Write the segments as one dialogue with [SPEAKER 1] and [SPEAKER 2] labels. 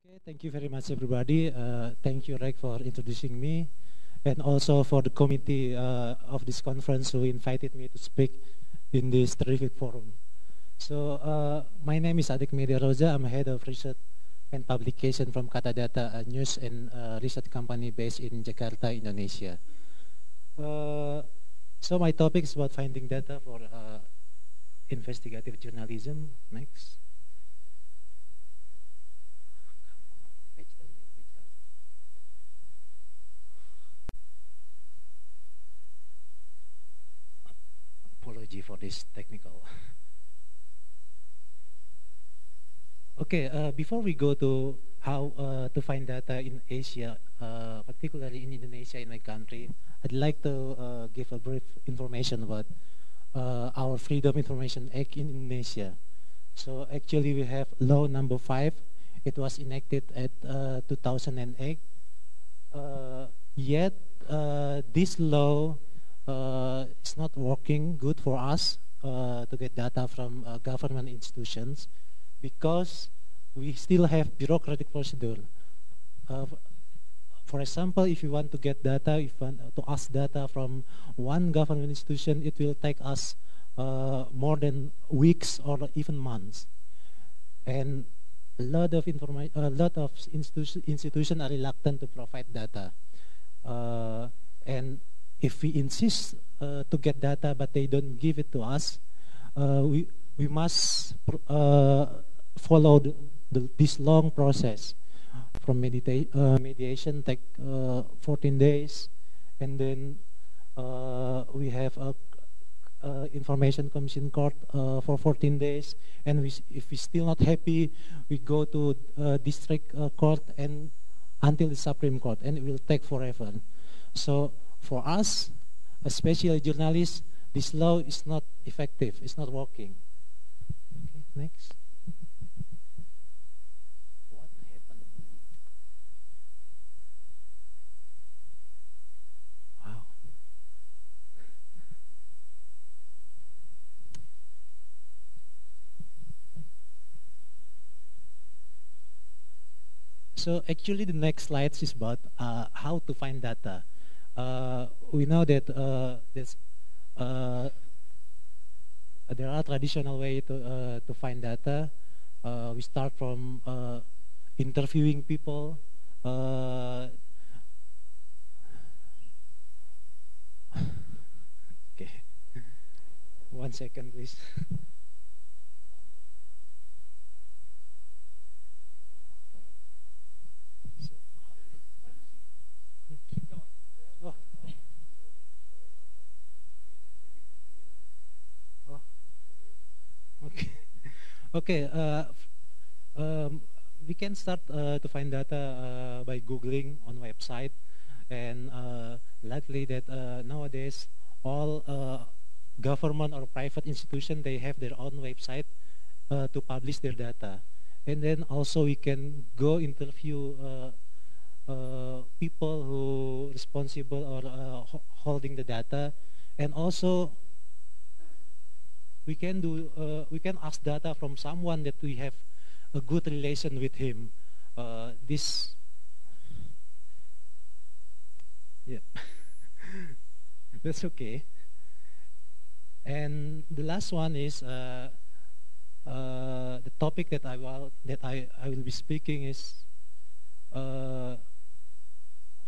[SPEAKER 1] Okay, thank you very much, everybody. Thank you, Reg, for introducing me, and also for the committee of this conference who invited me to speak in this terrific forum. So, my name is Adik Media Roja. I'm head of research and publication from Kata Data, a news and research company based in Jakarta, Indonesia. So, my topic is about finding data for investigative journalism. Next. Apology for this technical. Okay, before we go to how to find data in Asia, particularly in Indonesia, in my country, I'd like to give a brief information about our Freedom Information Act in Indonesia. So actually we have law number 5. It was enacted at 2008. Yet this law is not working good for us to get data from government institutions, because we still have bureaucratic procedure. For example, if you want to get data, if you want to ask data from one government institution, it will take us more than weeks or even months. And a lot of institutions are reluctant to provide data. And if we insist to get data but they don't give it to us, we must follow this long process. From mediation take 14 days, and then we have a information commission court for 14 days, and if we're still not happy, we go to district court and until the Supreme Court, and it will take forever. So for us, especially journalists, this law is not effective, it's not working. Okay, next. What happened? Wow. So actually the next slides is about how to find data. We know that there are traditional ways to find data. We start from interviewing people. Okay, 1 second, please. Okay, we can start to find data by Googling on website, and likely that nowadays all government or private institution, they have their own website to publish their data. And then also we can go interview people who responsible or holding the data, and also we can ask data from someone that we have a good relation with him. Yeah, that's okay. And the last one is the topic that I will be speaking is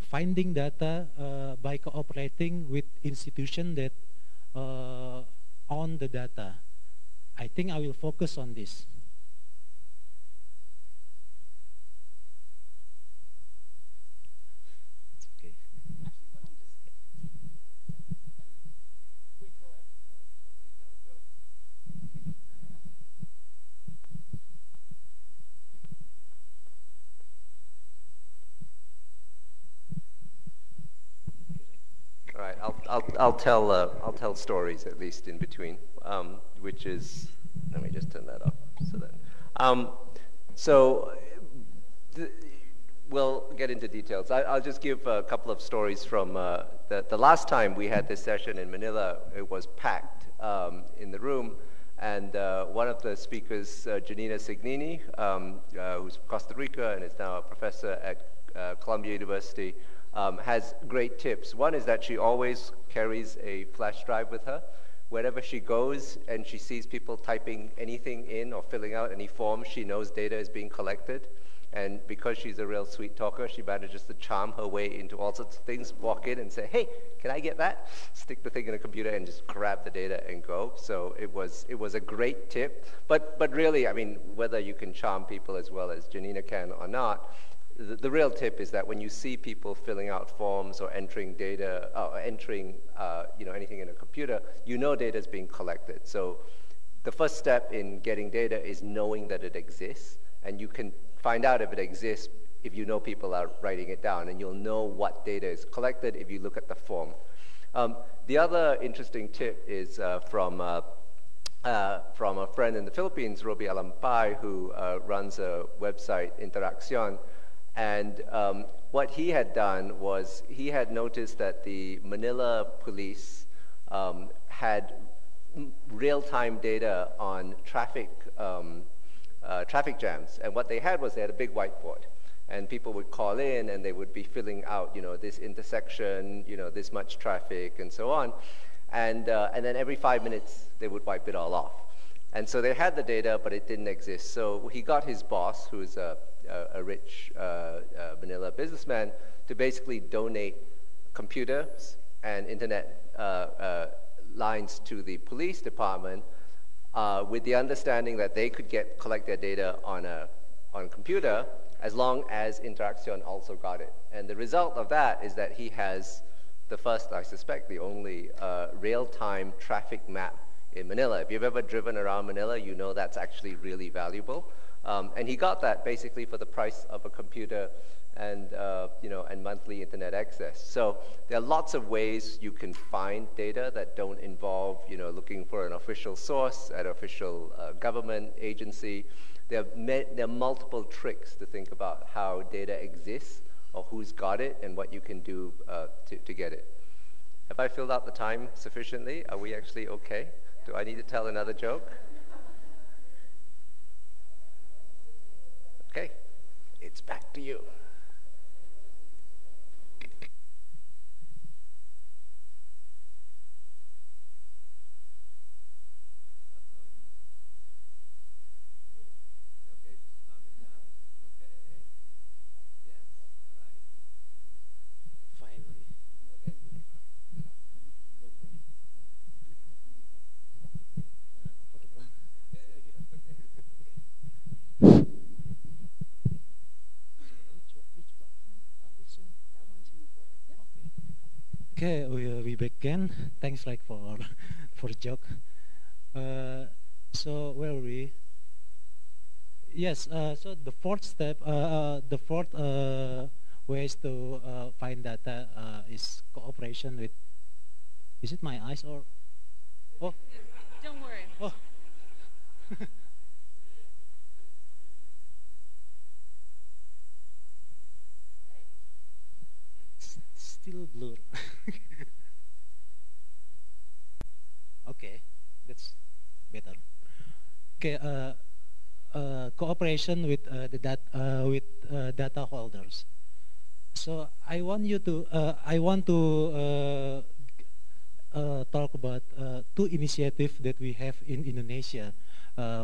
[SPEAKER 1] finding data by cooperating with institutions that own the data. I think I will focus on this. It's okay.
[SPEAKER 2] All right, I'll tell stories at least in between, which is, let me just turn that up so that. We'll get into details. I'll just give a couple of stories from the last time we had this session in Manila. It was packed in the room. And one of the speakers, Janina Signini, who's from Costa Rica and is now a professor at Columbia University, has great tips. One is that she always carries a flash drive with her. Wherever she goes and she sees people typing anything in or filling out any forms, she knows data is being collected. And because she's a real sweet talker, she manages to charm her way into all sorts of things, walk in and say, hey, can I get that? Stick the thing in a computer and just grab the data and go. So it was a great tip. But really, I mean, whether you can charm people as well as Janina can or not, the real tip is that when you see people filling out forms or entering data, or entering anything in a computer, you know data is being collected. So the first step in getting data is knowing that it exists, and you can find out if it exists if you know people are writing it down, and you'll know what data is collected if you look at the form. The other interesting tip is from a friend in the Philippines, Roby Alampay, who runs a website, Interaction. And what he had done was he had noticed that the Manila police had real-time data on traffic jams. And what they had was they had a big whiteboard. And people would call in and they would be filling out, this intersection, this much traffic and so on. And then every 5 minutes they would wipe it all off. And so they had the data, but it didn't exist. So he got his boss, who's a rich Manila businessman, to basically donate computers and internet lines to the police department with the understanding that they could collect their data on a computer as long as Interaction also got it. And the result of that is that he has the first, I suspect, the only real-time traffic map in Manila. If you've ever driven around Manila, you know that's actually really valuable. And he got that basically for the price of a computer and monthly internet access. So there are lots of ways you can find data that don't involve looking for an official source at an official government agency. There are multiple tricks to think about how data exists or who's got it and what you can do to get it. Have I filled out the time sufficiently? Are we actually okay? Do I need to tell another joke? Okay, it's back to you.
[SPEAKER 1] Okay, we begin. Thanks, like for the joke. So where are we? Yes. So the fourth step, the fourth ways to find data is cooperation with. Is it my eyes or? Oh.
[SPEAKER 3] Don't worry.
[SPEAKER 1] Oh. Still blur. Okay, that's better. Okay, cooperation with data holders. So I want to talk about two initiatives that we have in Indonesia.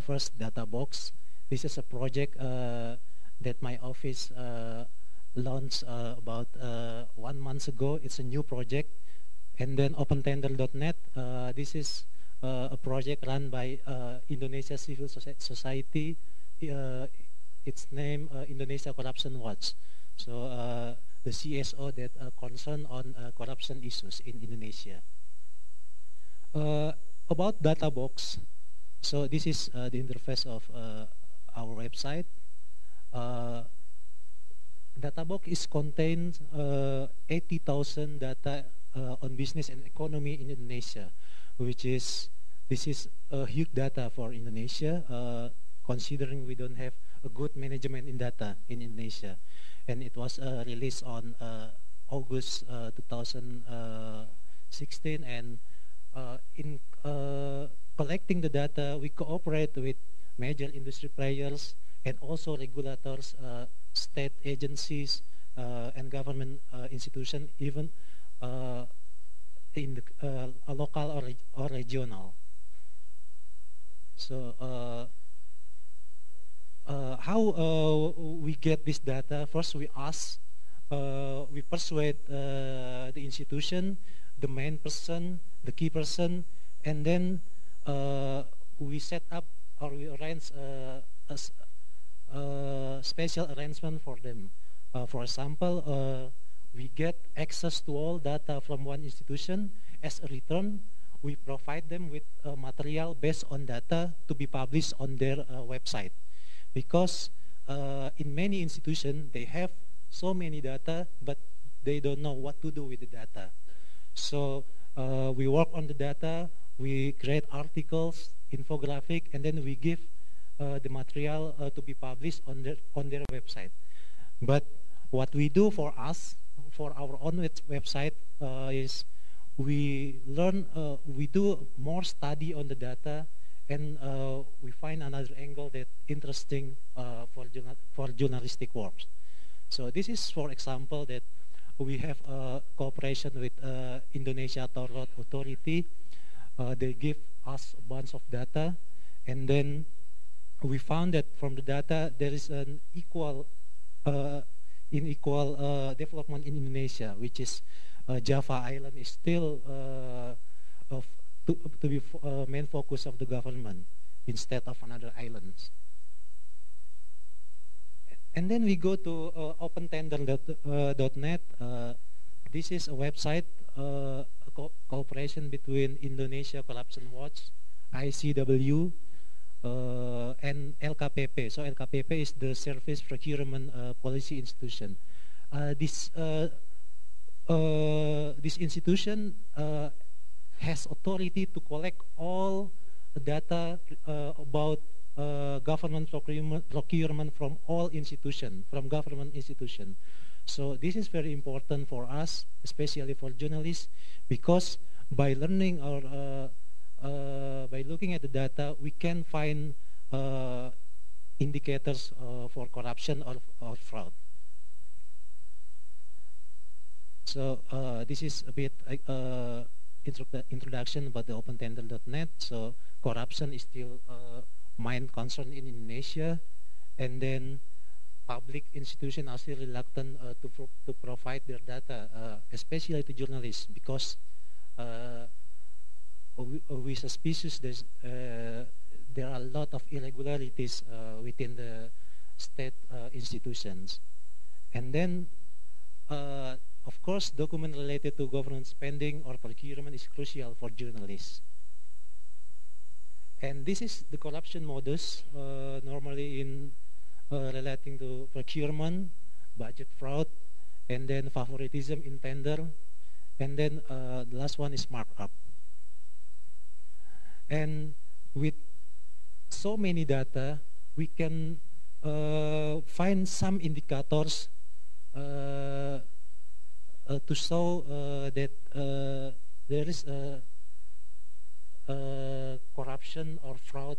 [SPEAKER 1] First, Data Box. This is a project that my office launched about 1 month ago. It's a new project. And then OpenTender.net. This is a project run by Indonesia Civil Society. Its name Indonesia Corruption Watch. So the CSO that concerned on corruption issues in Indonesia. About Data Box. So this is the interface of our website. Databox is contains 80,000 data on business and economy in Indonesia, this is a huge data for Indonesia, considering we don't have a good management in data in Indonesia. And it was released on August 2016, and collecting the data, we cooperate with major industry players and also regulators, state agencies, and government institutions, even in the local or regional. So how we get this data? First, we ask, we persuade the institution, the main person, the key person, and then we set up or we arrange a special arrangement for them. For example, we get access to all data from one institution. As a return, we provide them with material based on data to be published on their website. Because in many institutions, they have so many data, but they don't know what to do with the data. So we work on the data, we create articles, infographic, and then we give the material to be published on their website. But what we do for us, for our own website, is we learn, we do more study on the data, and we find another angle that interesting for journalistic works. So this is, for example, that we have a cooperation with Indonesia Toll Road Authority. They give us a bunch of data, and then we found that from the data there is an unequal development in Indonesia, which is Java Island is still to be main focus of the government instead of another islands. And then we go to opentender.net. This is a website, cooperation between Indonesia Corruption Watch, ICW, and LKPP. So LKPP is the Service Procurement Policy Institution. This institution has authority to collect all the data about government procurement from all institutions, from government institutions. So this is very important for us, especially for journalists, because by learning or by looking at the data, we can find indicators for corruption or fraud. So this is a bit introduction about the opentender.net. So corruption is still main concern in Indonesia, and then public institutions are still reluctant to provide their data, especially to journalists, because we suspicious there are a lot of irregularities within the state institutions. And then, of course, document related to government spending or procurement is crucial for journalists. And this is the corruption modus normally in relating to procurement, budget fraud, and then favoritism in tender, and then the last one is markup. And with so many data, we can find some indicators to show that there is corruption or fraud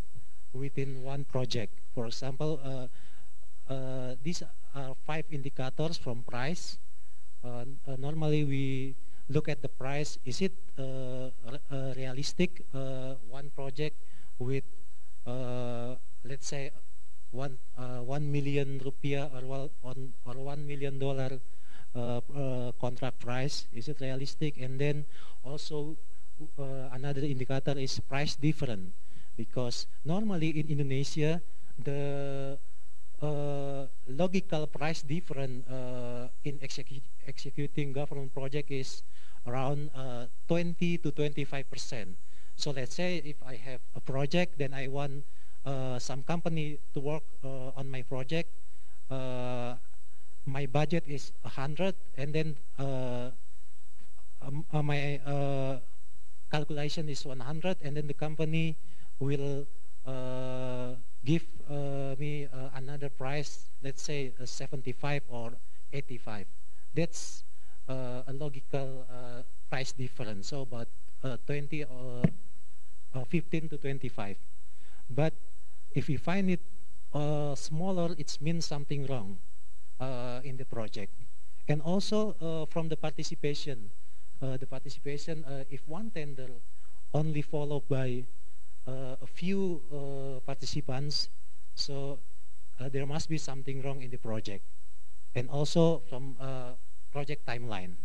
[SPEAKER 1] within one project. For example, these are 5 indicators from price. Normally we look at the price. Is it realistic? One project with, let's say, 1 million rupiah or $1 million contract price. Is it realistic? And then also another indicator is price difference, because normally in Indonesia the logical price difference in executing government project is around 20 to 25%. So let's say if I have a project, then I want some company to work on my project. My budget is 100, and then my calculation is 100, and then the company will give me another price, let's say 75 or 85. That's a logical price difference. So about 20 15 to 25. But if we find it smaller, it means something wrong in the project. And also from the participation, if one tender only followed by a few participants, so there must be something wrong in the project. And also from project timeline.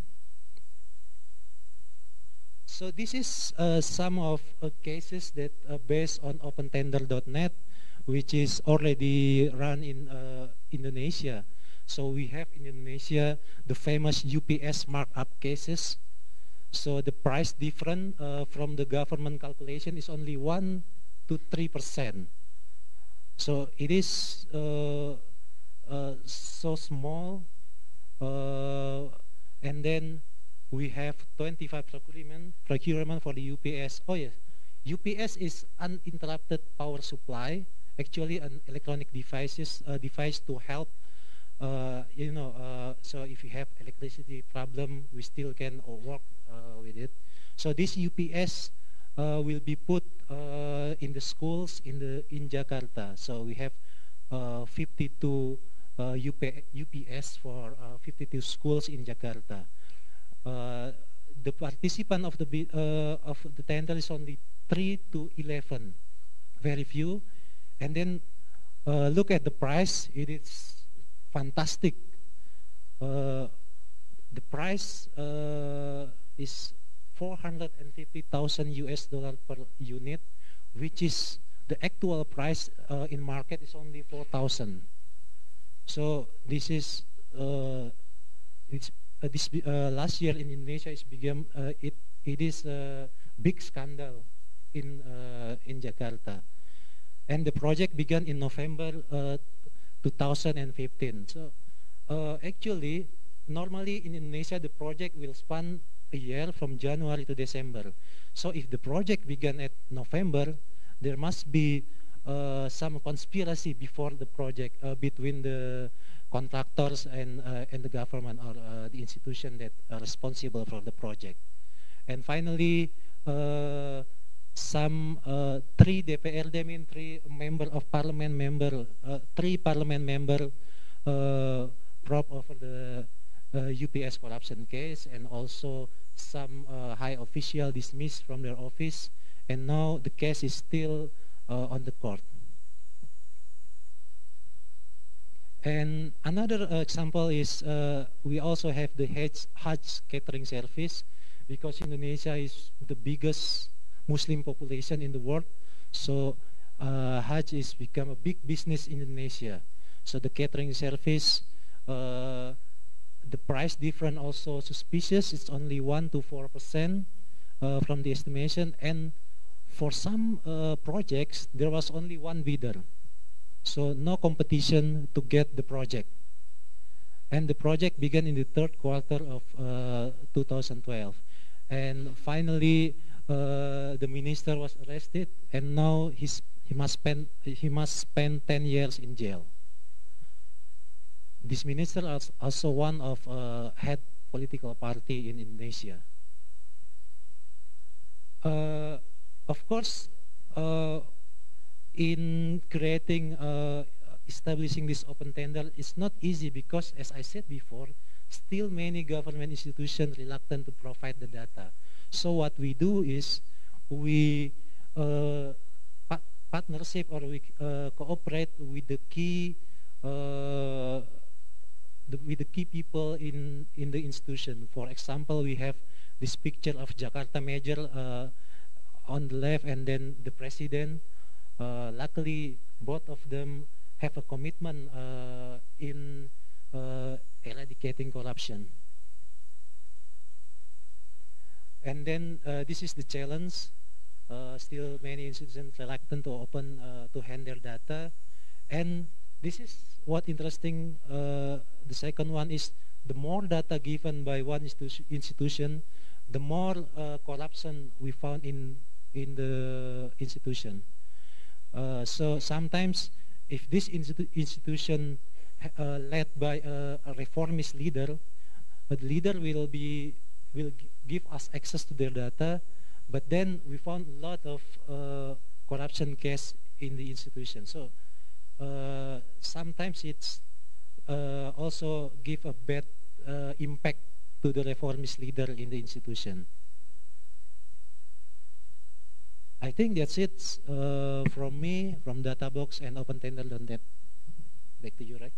[SPEAKER 1] So this is some of cases that are based on opentender.net, which is already run in Indonesia. So we have in Indonesia the famous UPS markup cases. So the price difference from the government calculation is only 1 to 3%. So it is so small, and then we have 25 procurement for the UPS. Oh yes, UPS is uninterrupted power supply, actually an electronic device to help, so if you have electricity problem, we still can work with it. So this UPS will be put in the schools in Jakarta. So we have 52 UPS for 52 schools in Jakarta. The participant of the tender is only 3 to 11, very few. And then look at the price; it is fantastic. The price is 450,000 US dollar per unit, which is the actual price in market is only 4,000. So this is last year in Indonesia it is a big scandal in Jakarta, and the project began in November 2015. So actually, normally in Indonesia the project will span a year from January to December. So if the project began at November, there must be some conspiracy before the project between the contractors and the government or the institution that are responsible for the project. And finally, some 3 DPRD, mean 3 member of parliament member, 3 parliament member probe over the UPS corruption case, and also some high official dismissed from their office, and now the case is still on the court. And another example is we also have the Hajj catering service, because Indonesia is the biggest Muslim population in the world. So Hajj is become a big business in Indonesia. So the catering service, the price difference also suspicious. It's only 1 to 4% from the estimation, and for some projects there was only one bidder. So no competition to get the project. And the project began in the 3rd quarter of 2012. And finally, the minister was arrested, and now he must spend 10 years in jail. This minister is also one of head political party in Indonesia. Of course, in creating, establishing this open tender, it's not easy because, as I said before, still many government institutions reluctant to provide the data. So what we do is we partnership, or we cooperate with the key people in the institution. For example, we have this picture of Jakarta Mayor on the left, and then the president. Luckily, both of them have a commitment in eradicating corruption. And then this is the challenge. Still many institutions reluctant to open, to hand their data. And this is what interesting. The second one is the more data given by one institution, the more corruption we found in the institution. So sometimes, if this institution led by a reformist leader, the leader will give us access to their data, But then we found a lot of corruption case in the institution. So sometimes it's also give a bad impact to the reformist leader in the institution. I think that's it from me, from Databox and OpenTender.net. Back to you, Reg.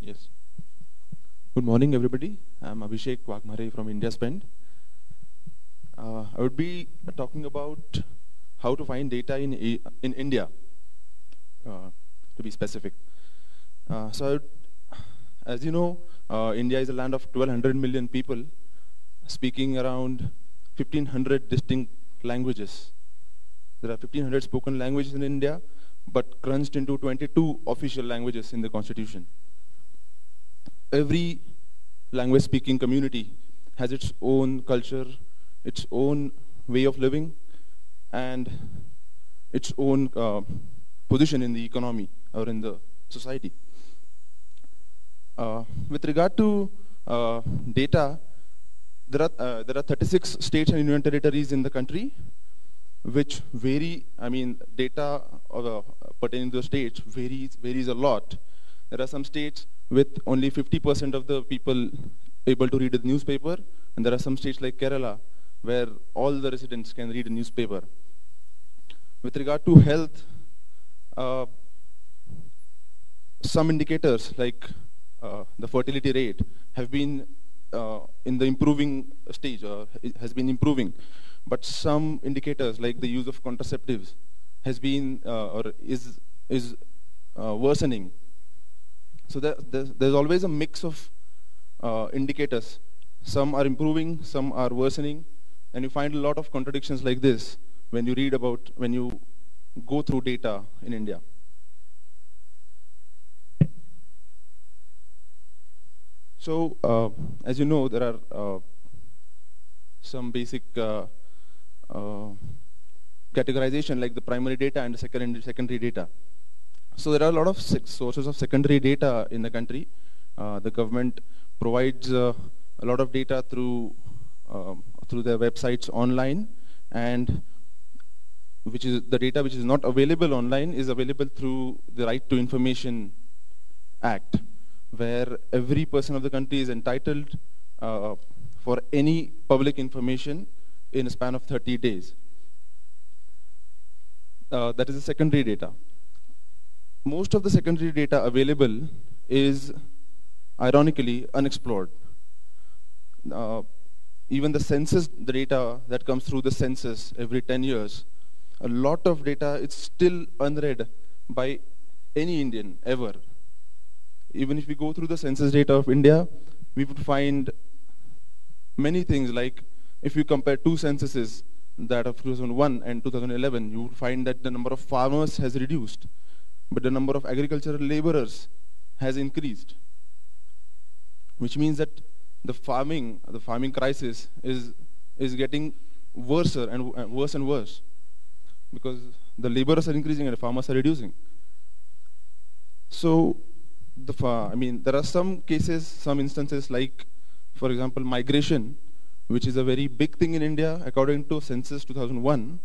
[SPEAKER 3] Yes. Good morning, everybody. I'm Abhishek Wagmare from India Spend. I would be talking about how to find data in India, to be specific. As you know, India is a land of 1,200 million people, speaking around 1,500 distinct languages. There are 1,500 spoken languages in India, but crunched into 22 official languages in the constitution. Every language-speaking community has its own culture, its own way of living, and its own position in the economy or in the society. With regard to data, there are 36 states and union territories in the country, which vary. I mean, data pertaining to the states varies a lot. There are some states with only 50% of the people able to read the newspaper, and there are some states like Kerala where all the residents can read a newspaper. With regard to health, some indicators like the fertility rate have been in the improving stage, it has been improving, but some indicators like the use of contraceptives has been or is worsening. So there's always a mix of indicators. Some are improving, some are worsening, and you find a lot of contradictions like this when you go through data in India. So, as you know, there are some basic categorization like the primary data and the secondary data. So there are a lot of sources of secondary data in the country. The government provides a lot of data through their websites online, and the data which is not available online is available through the Right to Information Act, where every person of the country is entitled for any public information in a span of 30 days. That is the secondary data. Most of the secondary data available is, ironically, unexplored. Even the census, the data that comes through the census every 10 years, a lot of data is still unread by any Indian ever. Even if we go through the census data of India, we would find many things like, if you compare two censuses, that of 2001 and 2011, you would find that the number of farmers has reduced, but the number of agricultural laborers has increased, which means that the farming crisis is getting worse and worse, because the laborers are increasing and the farmers are reducing. So, there are some cases, some instances like, for example, migration, which is a very big thing in India according to Census 2001,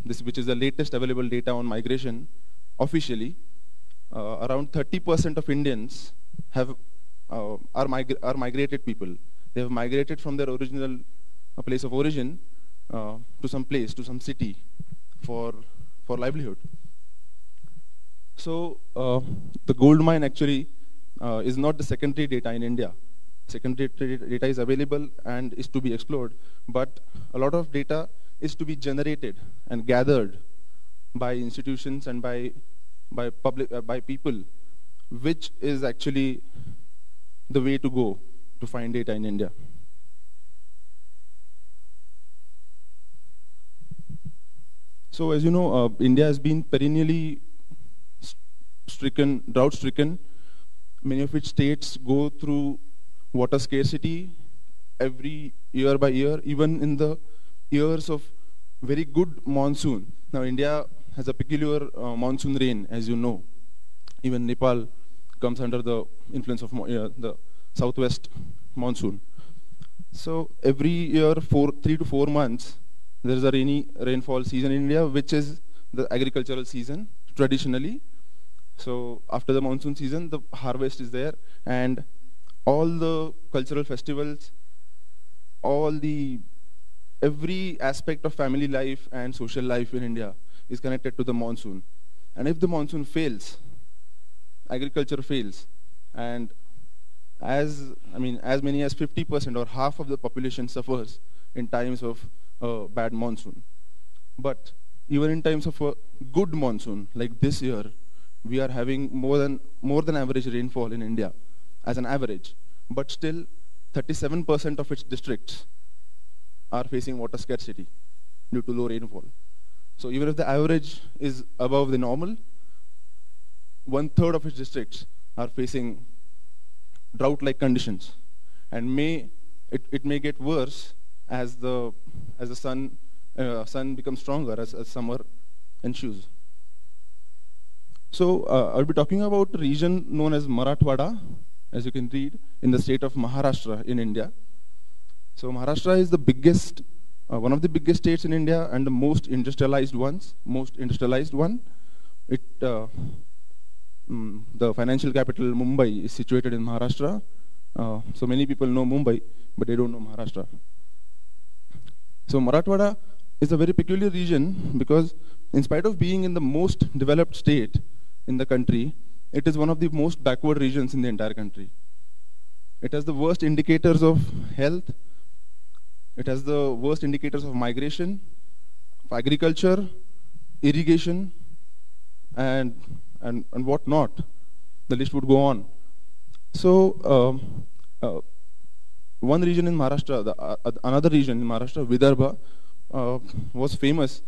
[SPEAKER 3] which is the latest available data on migration. Officially, around 30% of Indians are migrated people. They have migrated from their original place of origin to some place, to some city for livelihood. So the gold mine actually is not the secondary data in India. Secondary data is available and is to be explored, but a lot of data is to be generated and gathered by institutions and by people, which is actually the way to go to find data in India. So as you know, India has been perennially drought-stricken. Many of its states go through water scarcity every year by year, even in the years of very good monsoon. Now India has a peculiar monsoon rain, as you know. Even Nepal comes under the influence of the southwest monsoon. So every year, 3 to 4 months, there is a rainfall season in India, which is the agricultural season traditionally. So after the monsoon season, the harvest is there, and all the cultural festivals, every aspect of family life and social life in India is connected to the monsoon. And if the monsoon fails, agriculture fails, and as many as 50% or half of the population suffers in times of bad monsoon. But even in times of a good monsoon, like this year, we are having more than average rainfall in India as an average. But still, 37% of its districts are facing water scarcity due to low rainfall. So even if the average is above the normal, 1/3 of its districts are facing drought-like conditions, and it may get worse as the sun becomes stronger as summer ensues. So I'll be talking about a region known as Marathwada, as you can read, in the state of Maharashtra in India. So Maharashtra is the biggest, one of the biggest states in India, and the most industrialized one. The financial capital Mumbai is situated in Maharashtra. So many people know Mumbai, but they don't know Maharashtra. So Marathwada is a very peculiar region because in spite of being in the most developed state in the country, it is one of the most backward regions in the entire country. It has the worst indicators of health. It has the worst indicators of migration, of agriculture, irrigation, and what not. The list would go on. So one region in Maharashtra, another region in Maharashtra, Vidarbha, was famous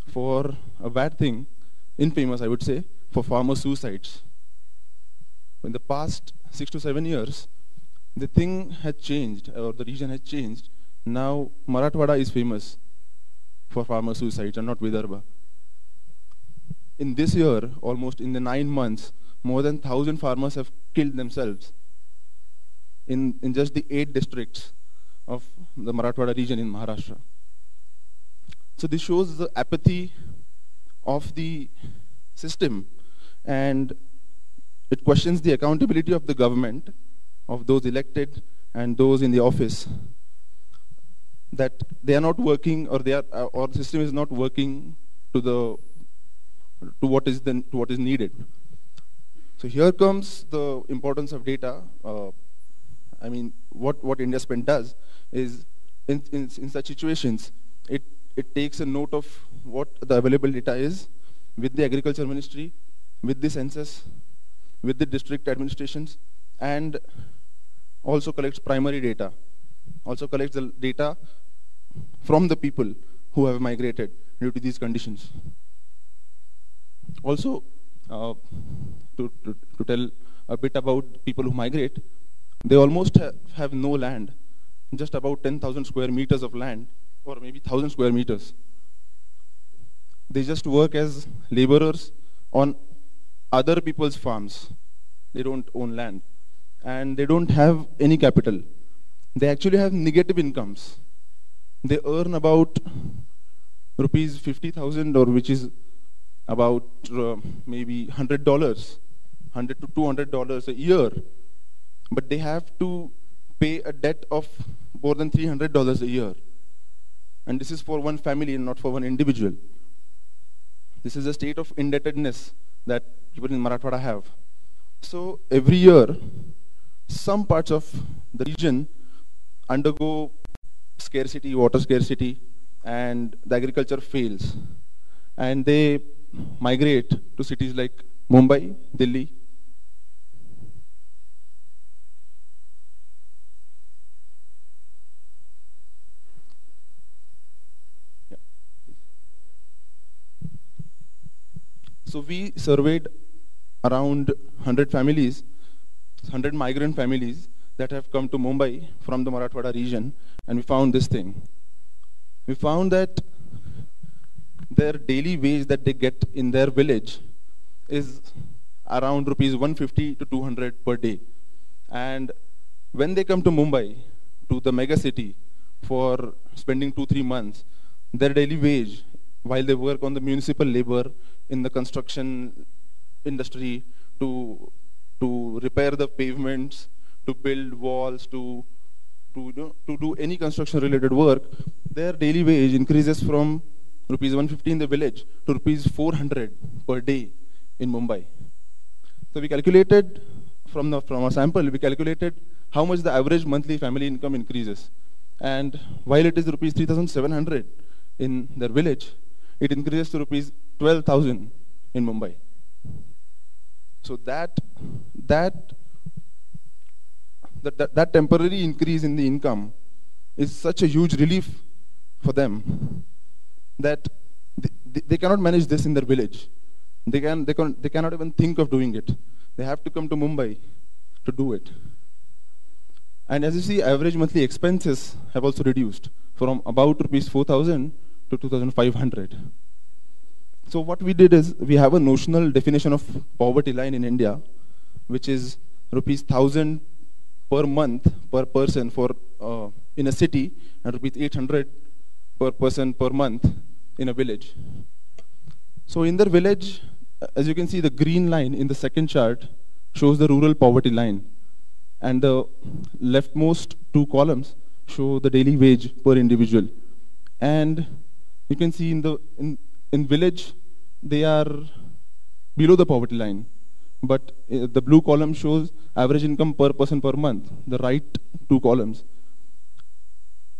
[SPEAKER 3] for a bad thing, infamous I would say, for farmer suicides. In the past 6 to 7 years, the thing had changed, or the region had changed. Now Marathwada is famous for farmer suicides and not Vidarbha. In this year, almost in the 9 months, more than 1,000 farmers have killed themselves in just the 8 districts of the Marathwada region in Maharashtra. So this shows the apathy of the system, and it questions the accountability of the government, of those elected and those in the office, that they are not working, or the system is not working to what is needed. So here comes the importance of data. What India Spend does is, in such situations, it takes a note of what the available data is with the Agriculture Ministry, with the census, with the district administrations, and also collects primary data. Also collects the data from the people who have migrated due to these conditions. Also, to tell a bit about people who migrate, they almost have no land, just about 10,000 square meters of land, or maybe 1,000 square meters. They just work as laborers on other people's farms. They don't own land, and they don't have any capital. They actually have negative incomes. They earn about rupees 50,000, or which is about maybe $100, $100 to $200 a year, but they have to pay a debt of more than $300 a year. And this is for one family and not for one individual. This is a state of indebtedness that people in Marathwada have. So every year, some parts of the region undergo scarcity, water scarcity, and the agriculture fails. And they migrate to cities like Mumbai, Delhi. So we surveyed around 100 families, 100 migrant families that have come to Mumbai from the Marathwada region, and we found this thing. We found that their daily wage that they get in their village is around rupees 150 to 200 per day. And when they come to Mumbai, to the mega city, for spending 2-3 months, their daily wage, while they work on the municipal labor, in the construction industry, to repair the pavements, to build walls, to do any construction related work, their daily wage increases from rupees 150 in the village to rupees 400 per day in Mumbai. So we calculated from a sample, we calculated how much the average monthly family income increases. And while it is rupees 3,700 in their village, it increases to rupees 12,000 in Mumbai. So that temporary increase in the income is such a huge relief for them that they cannot manage this in their village. They cannot even think of doing it. They have to come to Mumbai to do it. And as you see, average monthly expenses have also reduced from about rupees 4,000 to 2,500. So what we did is, we have a notional definition of poverty line in India, which is rupees 1,000 per month per person for in a city, and rupees 800 per person per month in a village. So in their village, as you can see, the green line in the second chart shows the rural poverty line, and the leftmost 2 columns show the daily wage per individual. And you can see in village, they are below the poverty line, but the blue column shows average income per person per month, the right 2 columns.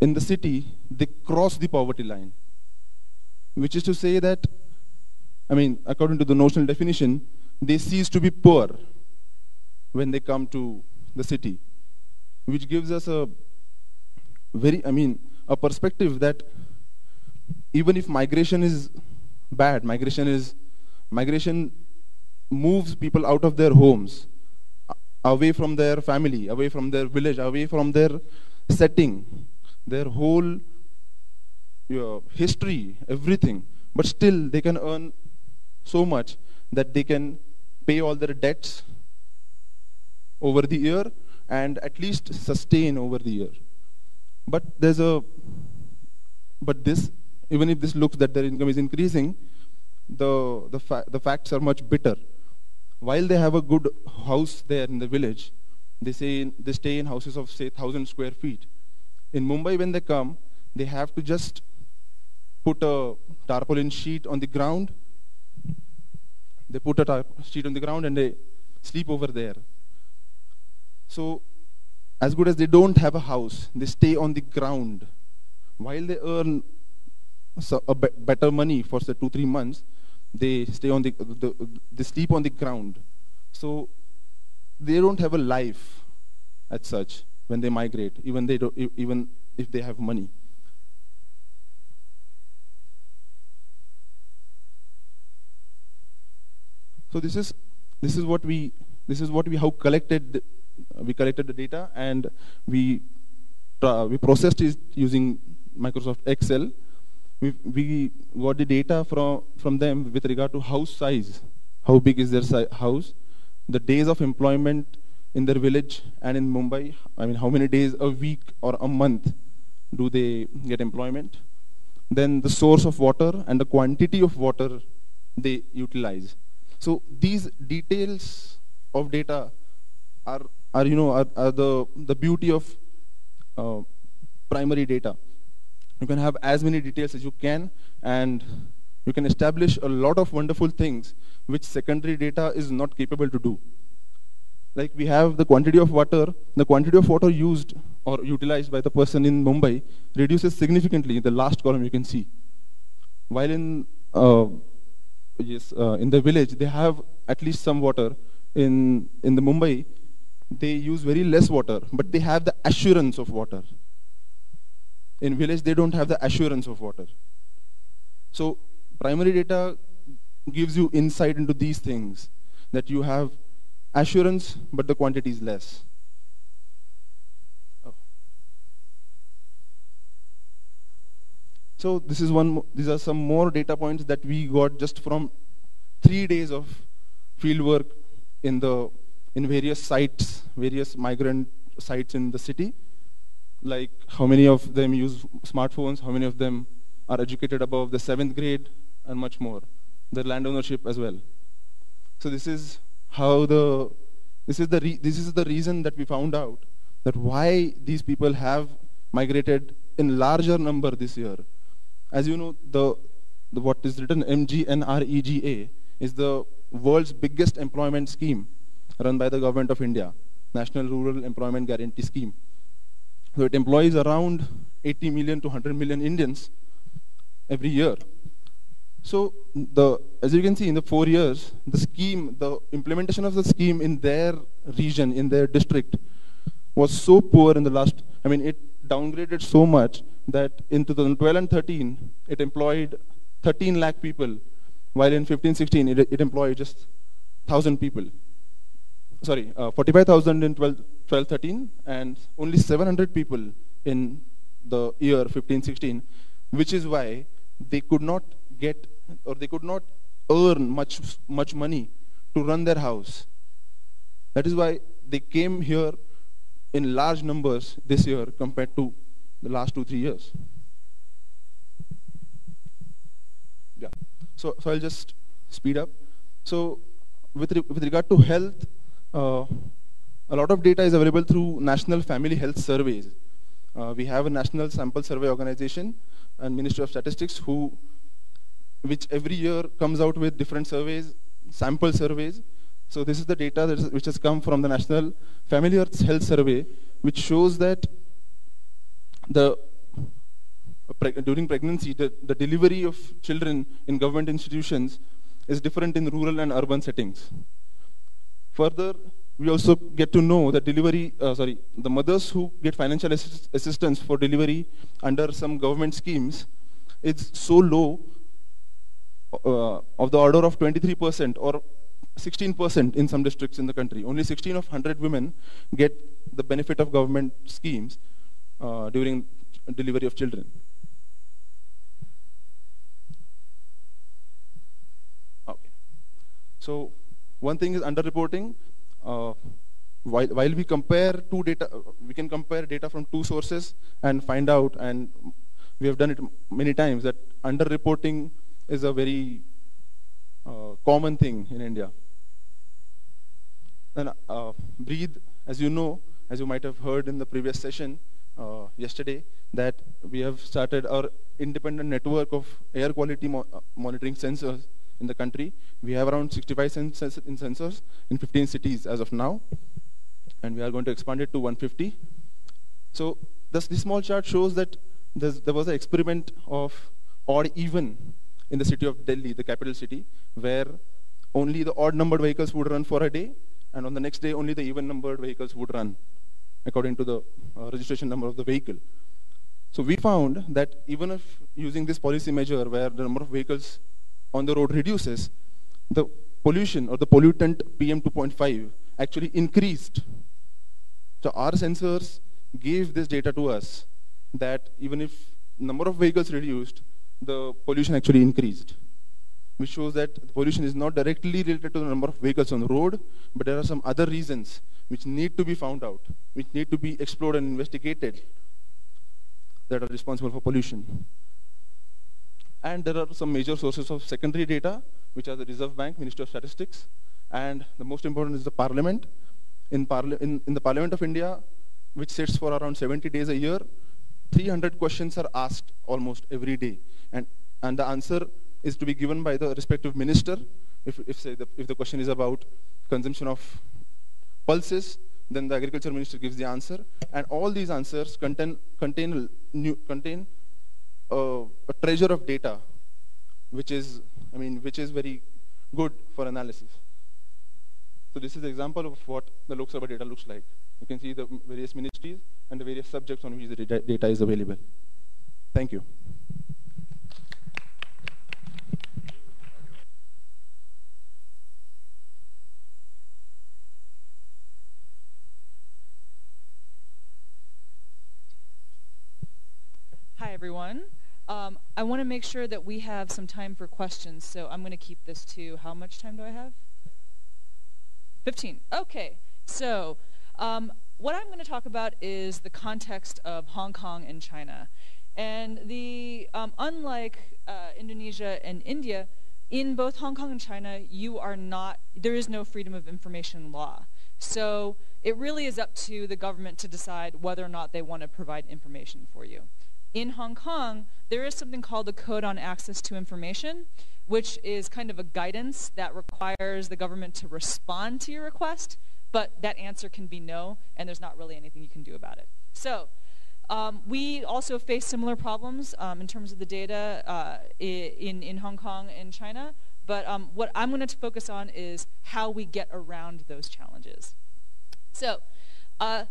[SPEAKER 3] In the city, they cross the poverty line, which is to say that, I mean, according to the notional definition, they cease to be poor when they come to the city, which gives us a perspective that even if migration is bad, migration moves people out of their homes, away from their family, away from their village, away from their setting, their whole history, everything. But still, they can earn so much that they can pay all their debts over the year and at least sustain over the year. But even if this looks that their income is increasing, the facts are much bitter. While they have a good house there in the village, they stay in houses of, say, 1,000 square feet. In Mumbai, when they come, they have to just put a tarpaulin sheet on the ground. They put a sheet on the ground and they sleep over there. So, as good as they don't have a house, they stay on the ground. While they earn better money for, say, 2-3 months, they stay on they sleep on the ground. So they don't have a life as such when they migrate, even if they have money. So this is what we collected. We collected the data and we processed it using Microsoft Excel. We got the data from them with regard to house size. How big is their house? The days of employment in their village and in Mumbai. I mean, how many days a week or a month do they get employment? Then the source of water and the quantity of water they utilize. So these details of data are the beauty of primary data. You can have as many details as you can, and you can establish a lot of wonderful things which secondary data is not capable to do. Like we have the quantity of water used or utilized by the person in Mumbai reduces significantly in the last column you can see. While in the village they have at least some water. In the Mumbai they use very less water, but they have the assurance of water. In village, they don't have the assurance of water. So primary data gives you insight into these things, that you have assurance, but the quantity is less. Oh. So this is these are some more data points that we got just from 3 days of field work in various sites, various migrant sites in the city, like how many of them use smartphones, how many of them are educated above the 7th grade, and much more. The land ownership as well. So this is how this is the reason that we found out that why these people have migrated in larger number this year. As you know, what is written MGNREGA is the world's biggest employment scheme run by the government of India, National Rural Employment Guarantee Scheme. So it employs around 80 million to 100 million Indians every year. So as you can see, in the 4 years, the implementation of the scheme in their region, in their district, was so poor in the last, it downgraded so much that in 2012 and 13, it employed 13 lakh people, while in 15-16, it employed just 1,000 people. Sorry, 45,000 in 12-13, and only 700 people in the year 15-16, which is why they could not get, or they could not earn much money to run their house. That is why they came here in large numbers this year compared to the last 2-3 years. Yeah. So I'll just speed up. So with regard to health, a lot of data is available through National Family Health Surveys. We have a National Sample Survey Organization and Ministry of Statistics which every year comes out with different surveys, sample surveys. So this is the data which has come from the National Family Health Survey, which shows that during pregnancy, the delivery of children in government institutions is different in rural and urban settings. Further, we also get to know that the mothers who get financial assistance for delivery under some government schemes is so low, of the order of 23% or 16% in some districts in the country. Only 16 of 100 women get the benefit of government schemes during delivery of children. Okay. So one thing is underreporting. While we compare two data, we can compare data from two sources and find out, and we have done it many times, that underreporting is a very common thing in India. And breathe, as you know, as you might have heard in the previous session yesterday, that we have started our independent network of air quality monitoring sensors in the country. We have around 65 sensors in 15 cities as of now, and we are going to expand it to 150. So this small chart shows that there was an experiment of odd even in the city of Delhi, the capital city, where only the odd numbered vehicles would run for a day, and on the next day only the even numbered vehicles would run according to the registration number of the vehicle. So we found that even if using this policy measure where the number of vehicles on the road reduces, the pollution or the pollutant PM2.5 actually increased. So our sensors gave this data to us that even if number of vehicles reduced, the pollution actually increased, which shows that the pollution is not directly related to the number of vehicles on the road, but there are some other reasons which need to be found out, which need to be explored and investigated, that are responsible for pollution. And there are some major sources of secondary data, which are the Reserve Bank, Ministry of Statistics, and the most important is the Parliament. In the Parliament of India, which sits for around 70 days a year, 300 questions are asked almost every day, and the answer is to be given by the respective minister. If the question is about consumption of pulses, then the agriculture minister gives the answer, and all these answers contain a treasure of data, which is very good for analysis. So this is an example of what the Lok Sabha data looks like. You can see the various ministries and the various subjects on which the data is available. Thank you.
[SPEAKER 4] everyone. I want to make sure that we have some time for questions, so I'm going to keep this to, how much time do I have? 15. Okay, so what I'm going to talk about is the context of Hong Kong and China. And unlike Indonesia and India, in both Hong Kong and China, there is no freedom of information law. So it really is up to the government to decide whether or not they want to provide information for you. In Hong Kong, there is something called the Code on Access to Information, which is kind of a guidance that requires the government to respond to your request, but that answer can be no, and there's not really anything you can do about it. So we also face similar problems in terms of the data in Hong Kong and China, but what I'm going to focus on is how we get around those challenges. So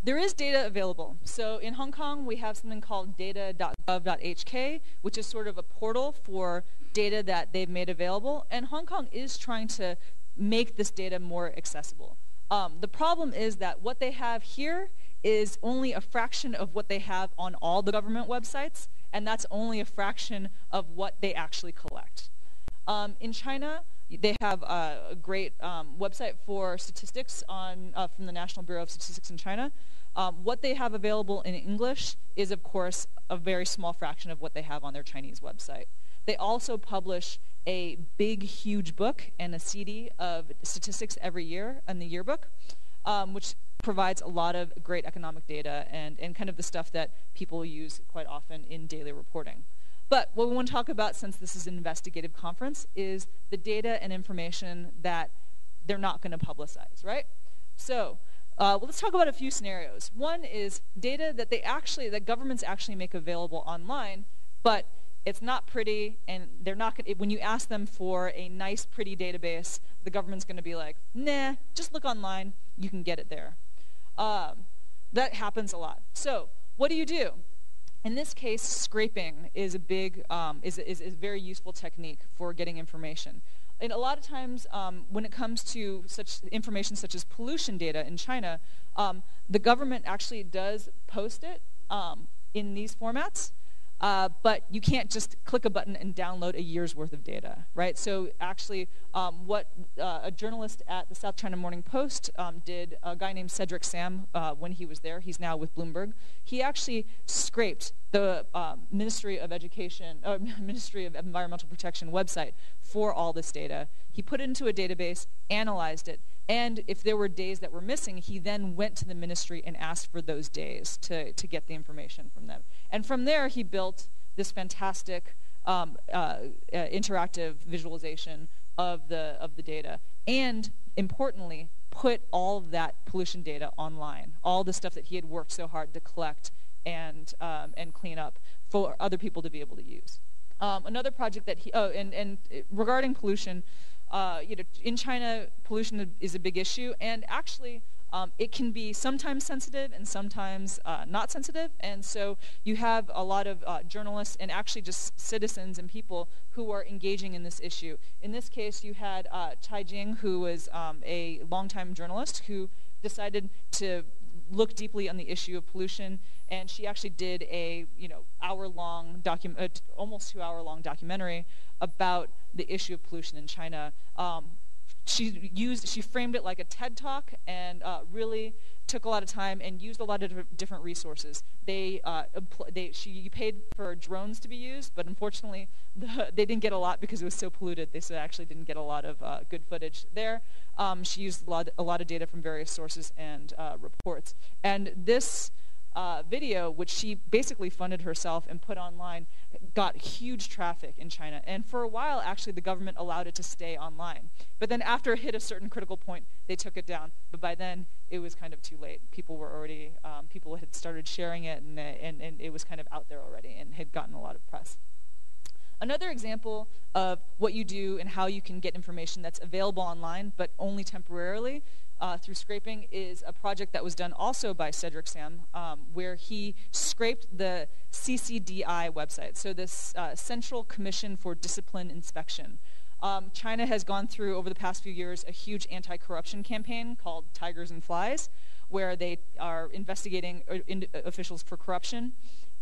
[SPEAKER 4] there is data available. So in Hong Kong, we have something called data.gov.hk, which is sort of a portal for data that they've made available, and Hong Kong is trying to make this data more accessible. The problem is that what they have here is only a fraction of what they have on all the government websites, and that's only a fraction of what they actually collect. In China, they have a great website for statistics from the National Bureau of Statistics in China. What they have available in English is, of course, a very small fraction of what they have on their Chinese website. They also publish a big, huge book and a CD of statistics every year in the yearbook, which provides a lot of great economic data and kind of the stuff that people use quite often in daily reporting. But what we want to talk about, since this is an investigative conference, is the data and information that they're not going to publicize, right? So let's talk about a few scenarios. One is data that governments actually make available online, but it's not pretty, and they're not gonna, when you ask them for a nice, pretty database, the government's going to be like, nah, just look online, you can get it there. That happens a lot. So what do? In this case, scraping is a very useful technique for getting information. And a lot of times, when it comes to such information such as pollution data in China, the government actually does post it in these formats. But you can't just click a button and download a year's worth of data, right? So actually, what a journalist at the South China Morning Post did, a guy named Cedric Sam, when he was there, he's now with Bloomberg, he actually scraped the Ministry of Education, or Ministry of Environmental Protection website for all this data. He put it into a database, analyzed it, and if there were days that were missing, he then went to the ministry and asked for those days to get the information from them. And from there, he built this fantastic interactive visualization of the data. And importantly, put all of that pollution data online, all the stuff that he had worked so hard to collect and clean up for other people to be able to use. Another project that and regarding pollution, in China, pollution is a big issue, and actually, it can be sometimes sensitive and sometimes not sensitive. And so you have a lot of journalists and actually just citizens and people who are engaging in this issue. In this case, you had GIJN, who was a longtime journalist who decided to look deeply on the issue of pollution, and she actually did a hour-long almost 2-hour-long documentary about the issue of pollution in China. She framed it like a TED Talk and really took a lot of time and used a lot of different resources. She paid for drones to be used, but unfortunately they didn't get a lot because it was so polluted. They actually didn't get a lot of good footage there. She used a lot of data from various sources and reports. And this video, which she basically funded herself and put online, got huge traffic in China. And for a while, actually, the government allowed it to stay online. But then after it hit a certain critical point, they took it down. But by then, it was kind of too late. People had started sharing it, and it was kind of out there already and had gotten a lot of press. Another example of what you do and how you can get information that's available online, but only temporarily, through scraping, is a project that was done also by Cedric Sam, where he scraped the CCDI website, so this Central Commission for Discipline Inspection. China has gone through, over the past few years, a huge anti-corruption campaign called Tigers and Flies, where they are investigating officials for corruption.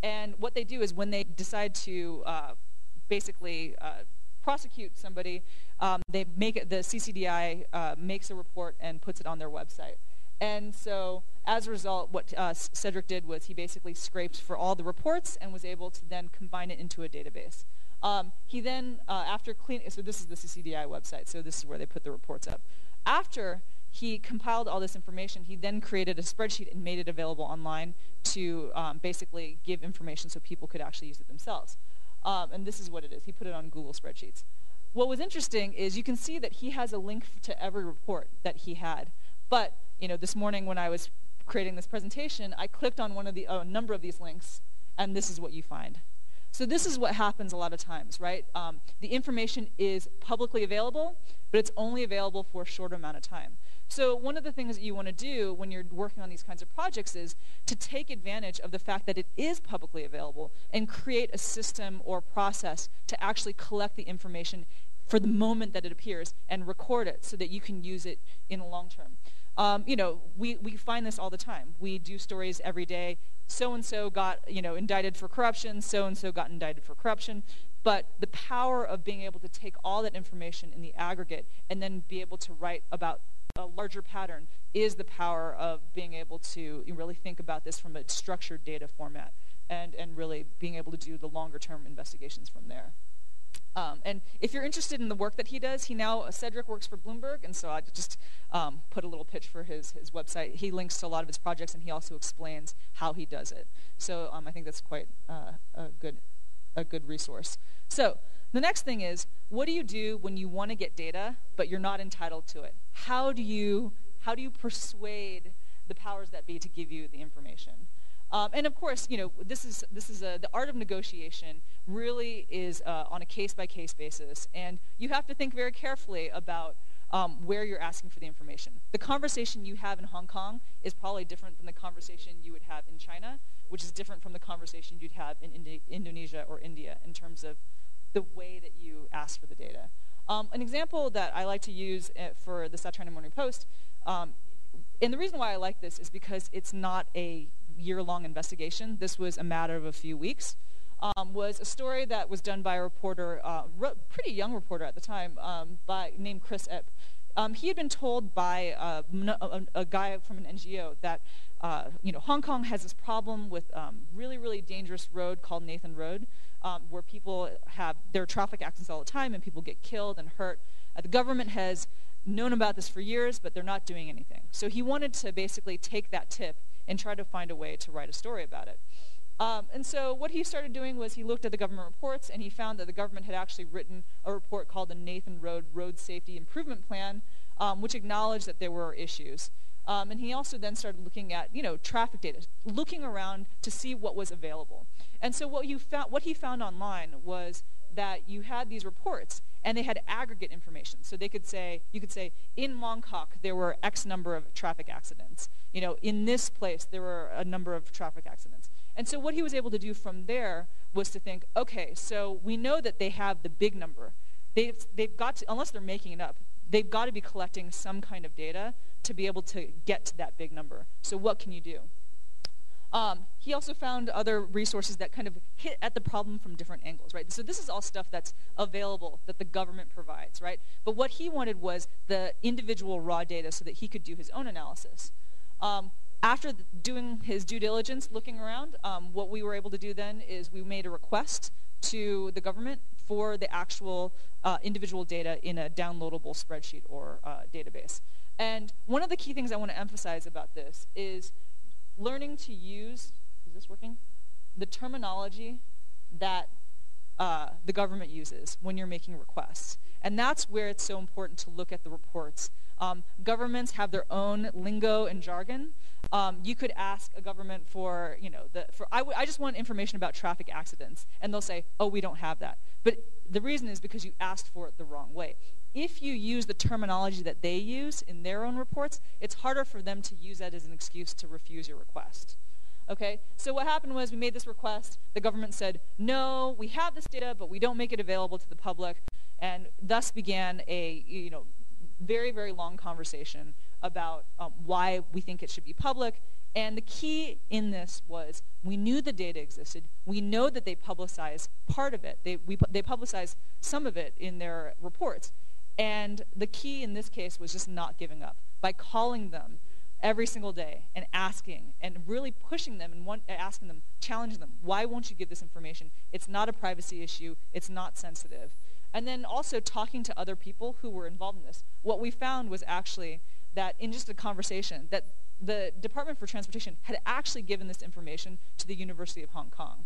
[SPEAKER 4] And what they do is when they decide to basically prosecute somebody, they make it, the CCDI makes a report and puts it on their website. And so, as a result, what Cedric did was he basically scraped for all the reports and was able to then combine it into a database. He then, after cleaning, so this is the CCDI website, so this is where they put the reports up. After he compiled all this information, he then created a spreadsheet and made it available online to basically give information so people could actually use it themselves. And this is what it is. He put it on Google Spreadsheets. What was interesting is you can see that he has a link to every report that he had. But this morning when I was creating this presentation, I clicked on one of the number of these links, and this is what you find. So this is what happens a lot of times, right? The information is publicly available, but it's only available for a short amount of time. So one of the things that you want to do when you're working on these kinds of projects is to take advantage of the fact that it is publicly available and create a system or process to actually collect the information for the moment that it appears and record it so that you can use it in the long term. We find this all the time. We do stories every day. So-and-so got, indicted for corruption. So-and-so got indicted for corruption. But the power of being able to take all that information in the aggregate and then be able to write about a larger pattern is the power of being able to really think about this from a structured data format and really being able to do the longer-term investigations from there. And if you're interested in the work that he does, Cedric works for Bloomberg, and so I just put a little pitch for his website. He links to a lot of his projects, and he also explains how he does it. So I think that's quite a good resource. So the next thing is, what do you do when you want to get data, but you're not entitled to it? How do you persuade the powers that be to give you the information? And of course, the art of negotiation really is on a case-by-case basis, and you have to think very carefully about where you're asking for the information. The conversation you have in Hong Kong is probably different than the conversation you would have in China, which is different from the conversation you'd have in Indonesia or India in terms of the way that you ask for the data. An example that I like to use for the South China Morning Post, and the reason why I like this is because it's not a year-long investigation. This was a matter of a few weeks. Was a story that was done by a reporter, pretty young reporter at the time, named Chris Epp. He had been told by a guy from an NGO that Hong Kong has this problem with really, really dangerous road called Nathan Road, where people have their traffic accidents all the time and people get killed and hurt. The government has known about this for years, but they're not doing anything. So he wanted to basically take that tip and try to find a way to write a story about it. And so what he started doing was he looked at the government reports, and he found that the government had actually written a report called the Nathan Road Road Safety Improvement Plan, which acknowledged that there were issues. And he also then started looking at, traffic data, looking around to see what was available. And so what he found online was that you had these reports, and they had aggregate information. So you could say, in Mongkok, there were X number of traffic accidents. In this place, there were a number of traffic accidents. And so what he was able to do from there was to think, okay, so we know that they have the big number. They've got to, unless they're making it up, they've got to be collecting some kind of data to be able to get to that big number. So what can you do? He also found other resources that kind of hit at the problem from different angles, right? So this is all stuff that's available that the government provides, right? But what he wanted was the individual raw data so that he could do his own analysis. After doing his due diligence, looking around, what we were able to do then is we made a request to the government for the actual individual data in a downloadable spreadsheet or database. And one of the key things I want to emphasize about this is learning to use, is this working? The terminology that the government uses when you're making requests. And that's where it's so important to look at the reports. Governments have their own lingo and jargon. You could ask a government for, I just want information about traffic accidents, and they'll say, oh, we don't have that. But the reason is because you asked for it the wrong way. If you use the terminology that they use in their own reports, it's harder for them to use that as an excuse to refuse your request. Okay, so what happened was we made this request. The government said, no, we have this data, but we don't make it available to the public. And thus began a very, very long conversation about why we think it should be public. And the key in this was we knew the data existed. We know that they publicize part of it. They publicize some of it in their reports. And the key in this case was just not giving up. By calling them every single day and asking and really pushing them and asking them, challenging them, why won't you give this information? It's not a privacy issue. It's not sensitive. And then also talking to other people who were involved in this. What we found was actually that in just a conversation that the Department for Transportation had actually given this information to the University of Hong Kong.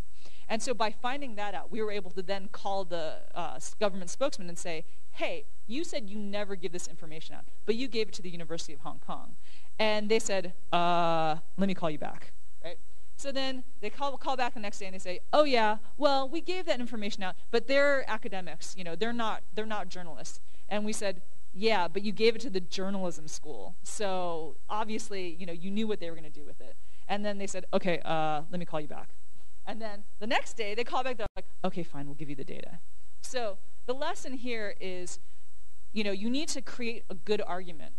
[SPEAKER 4] And so by finding that out, we were able to then call the government spokesman and say, hey, you said you never give this information out, but you gave it to the University of Hong Kong. And they said, let me call you back, right? So then they call back the next day and they say, oh yeah, well, we gave that information out, but they're academics, they're not journalists. And we said, yeah, but you gave it to the journalism school. So obviously, you knew what they were going to do with it. And then they said, okay, let me call you back. And then the next day they call back, they're like, okay, fine, we'll give you the data. So the lesson here is, you need to create a good argument.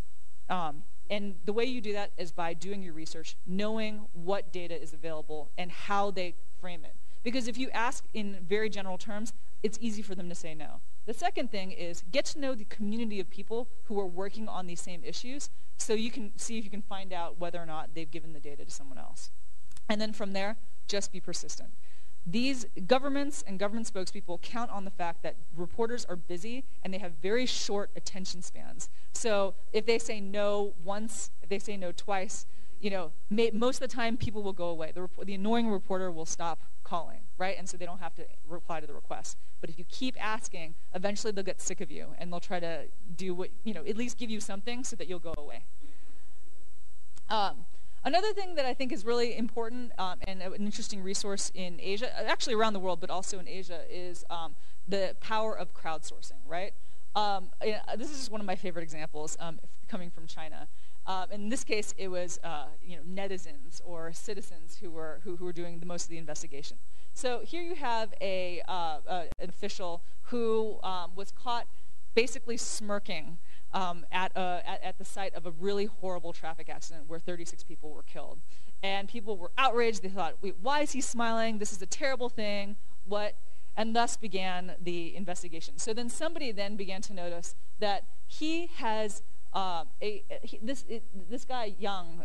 [SPEAKER 4] And the way you do that is by doing your research, knowing what data is available and how they frame it. Because if you ask in very general terms, it's easy for them to say no. The second thing is get to know the community of people who are working on these same issues so you can see if you can find out whether or not they've given the data to someone else. And then from there, just be persistent. These governments and government spokespeople count on the fact that reporters are busy and they have very short attention spans. So if they say no once, if they say no twice, most of the time people will go away. The annoying reporter will stop calling, right? And so they don't have to reply to the request. But if you keep asking, eventually they'll get sick of you and they'll try to do what, at least give you something so that you'll go away. Another thing that I think is really important and an interesting resource in Asia, actually around the world, but also in Asia, is the power of crowdsourcing, right? This is just one of my favorite examples coming from China. In this case, it was netizens or citizens who were doing the most of the investigation. So here you have an official who was caught basically smirking at the site of a really horrible traffic accident where 36 people were killed. And people were outraged. They thought, wait, why is he smiling? This is a terrible thing. What? And thus began the investigation. So then somebody then began to notice that he has this guy, Young,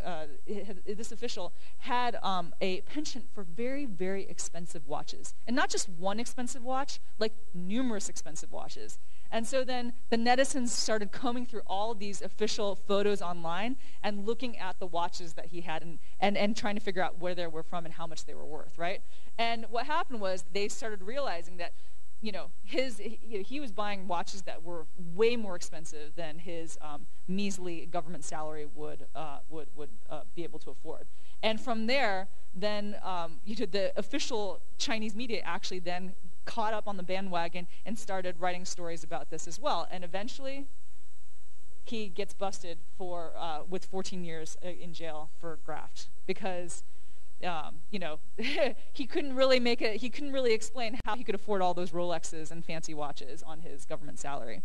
[SPEAKER 4] this official, had a penchant for very, very expensive watches. And not just one expensive watch, like numerous expensive watches. And so then the netizens started combing through all these official photos online and looking at the watches that he had and trying to figure out where they were from and how much they were worth, right? And what happened was they started realizing that he was buying watches that were way more expensive than his measly government salary would be able to afford. And from there, then the official Chinese media actually then caught up on the bandwagon and started writing stories about this as well. And eventually, he gets busted with 14 years in jail for graft because he couldn't really explain how he could afford all those Rolexes and fancy watches on his government salary.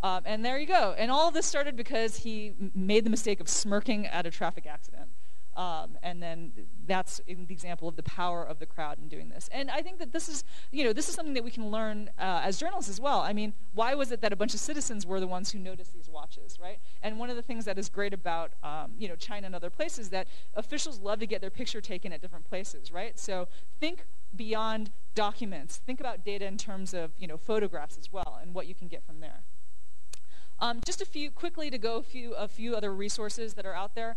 [SPEAKER 4] And there you go. And all of this started because he made the mistake of smirking at a traffic accident. And then that's the example of the power of the crowd in doing this. And I think that this is something that we can learn as journalists as well. I mean, why was it that a bunch of citizens were the ones who noticed these watches, right? And one of the things that is great about China and other places that officials love to get their picture taken at different places, right? So think beyond documents. Think about data in terms of photographs as well and what you can get from there. Just a few other resources that are out there.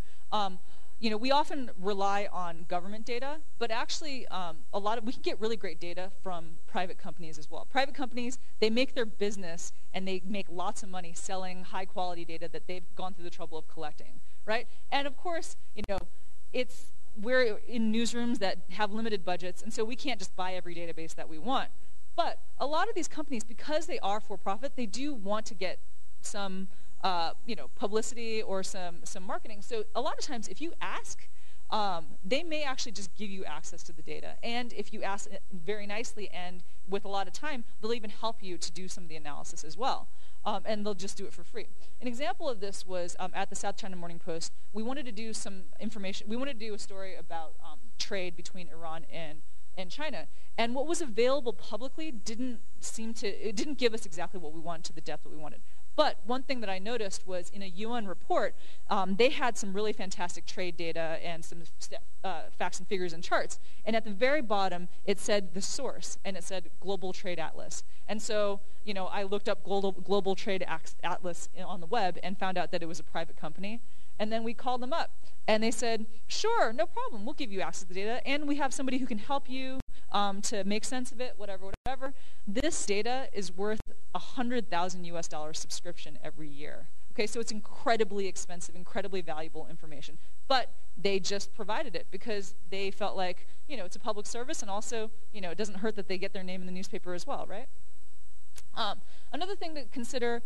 [SPEAKER 4] We often rely on government data, but actually we can get really great data from private companies as well. Private companies, they make their business and they make lots of money selling high quality data that they've gone through the trouble of collecting, right? And of course, we're in newsrooms that have limited budgets, and so we can't just buy every database that we want. But a lot of these companies, because they are for profit, they do want to get some publicity or some marketing. So a lot of times, if you ask they may actually just give you access to the data. And if you ask very nicely and with a lot of time, they'll even help you to do some of the analysis as well. And they'll just do it for free. An example of this was at the South China Morning Post. We wanted to do some information. We wanted to do a story about trade between Iran and China. And what was available publicly didn't give us exactly what we wanted to the depth that we wanted. But one thing that I noticed was in a UN report, they had some really fantastic trade data and some facts and figures and charts. And at the very bottom, it said the source, and it said Global Trade Atlas. And so, I looked up Global Trade Atlas on the web and found out that it was a private company. And then we called them up, and they said, sure, no problem, we'll give you access to the data, and we have somebody who can help you to make sense of it, whatever. This data is worth $100,000 subscription every year. Okay, so it's incredibly expensive, incredibly valuable information. But they just provided it because they felt like, it's a public service, and also, it doesn't hurt that they get their name in the newspaper as well, right? Another thing to consider,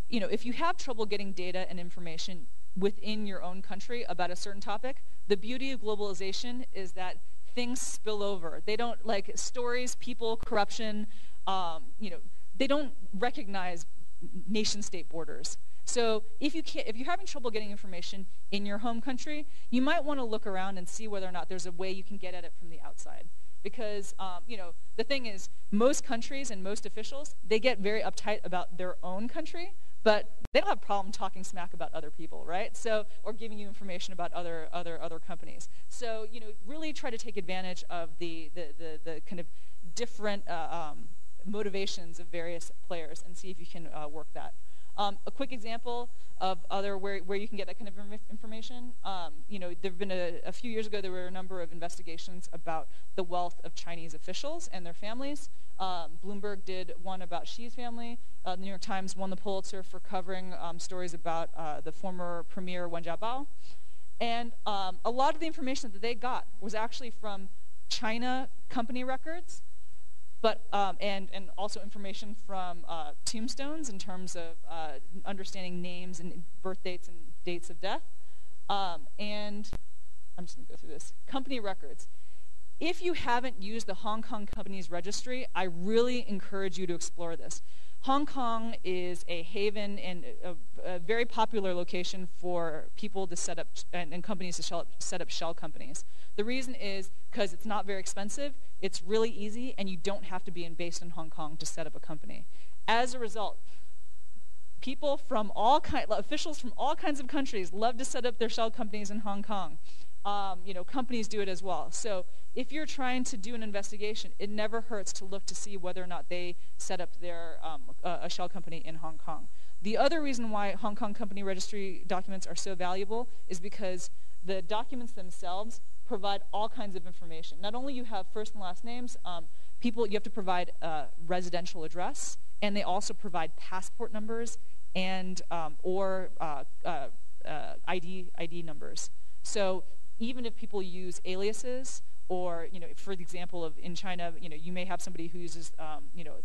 [SPEAKER 4] if you have trouble getting data and information within your own country about a certain topic, the beauty of globalization is that things spill over. They don't, like stories, people, corruption, they don't recognize nation-state borders. So if you're having trouble getting information in your home country, you might want to look around and see whether or not there's a way you can get at it from the outside. Because, the thing is, most countries and most officials, they get very uptight about their own country, but they don't have a problem talking smack about other people, right? So, or giving you information about other companies. So, really try to take advantage of the kind of different motivations of various players and see if you can work that. A quick example of where you can get that kind of information. There've been a few years ago, there were a number of investigations about the wealth of Chinese officials and their families. Bloomberg did one about Xi's family. The New York Times won the Pulitzer for covering stories about the former premier Wen Jiabao. And a lot of the information that they got was actually from China company records, but and also information from tombstones in terms of understanding names and birth dates and dates of death. And I'm just going to go through this. Company records. If you haven't used the Hong Kong Companies Registry, I really encourage you to explore this. Hong Kong is a haven and a very popular location for people to set up and companies to set up shell companies. The reason is because it's not very expensive, it's really easy, and you don't have to be based in Hong Kong to set up a company. As a result, officials from all kinds of countries love to set up their shell companies in Hong Kong. Companies do it as well. So if you're trying to do an investigation, it never hurts to look to see whether or not they set up their a shell company in Hong Kong. The other reason why Hong Kong Company Registry documents are so valuable is because the documents themselves provide all kinds of information. Not only you have first and last names, you have to provide a residential address, and they also provide passport numbers and ID numbers. So even if people use aliases, or for the example of in China, you may have somebody who uses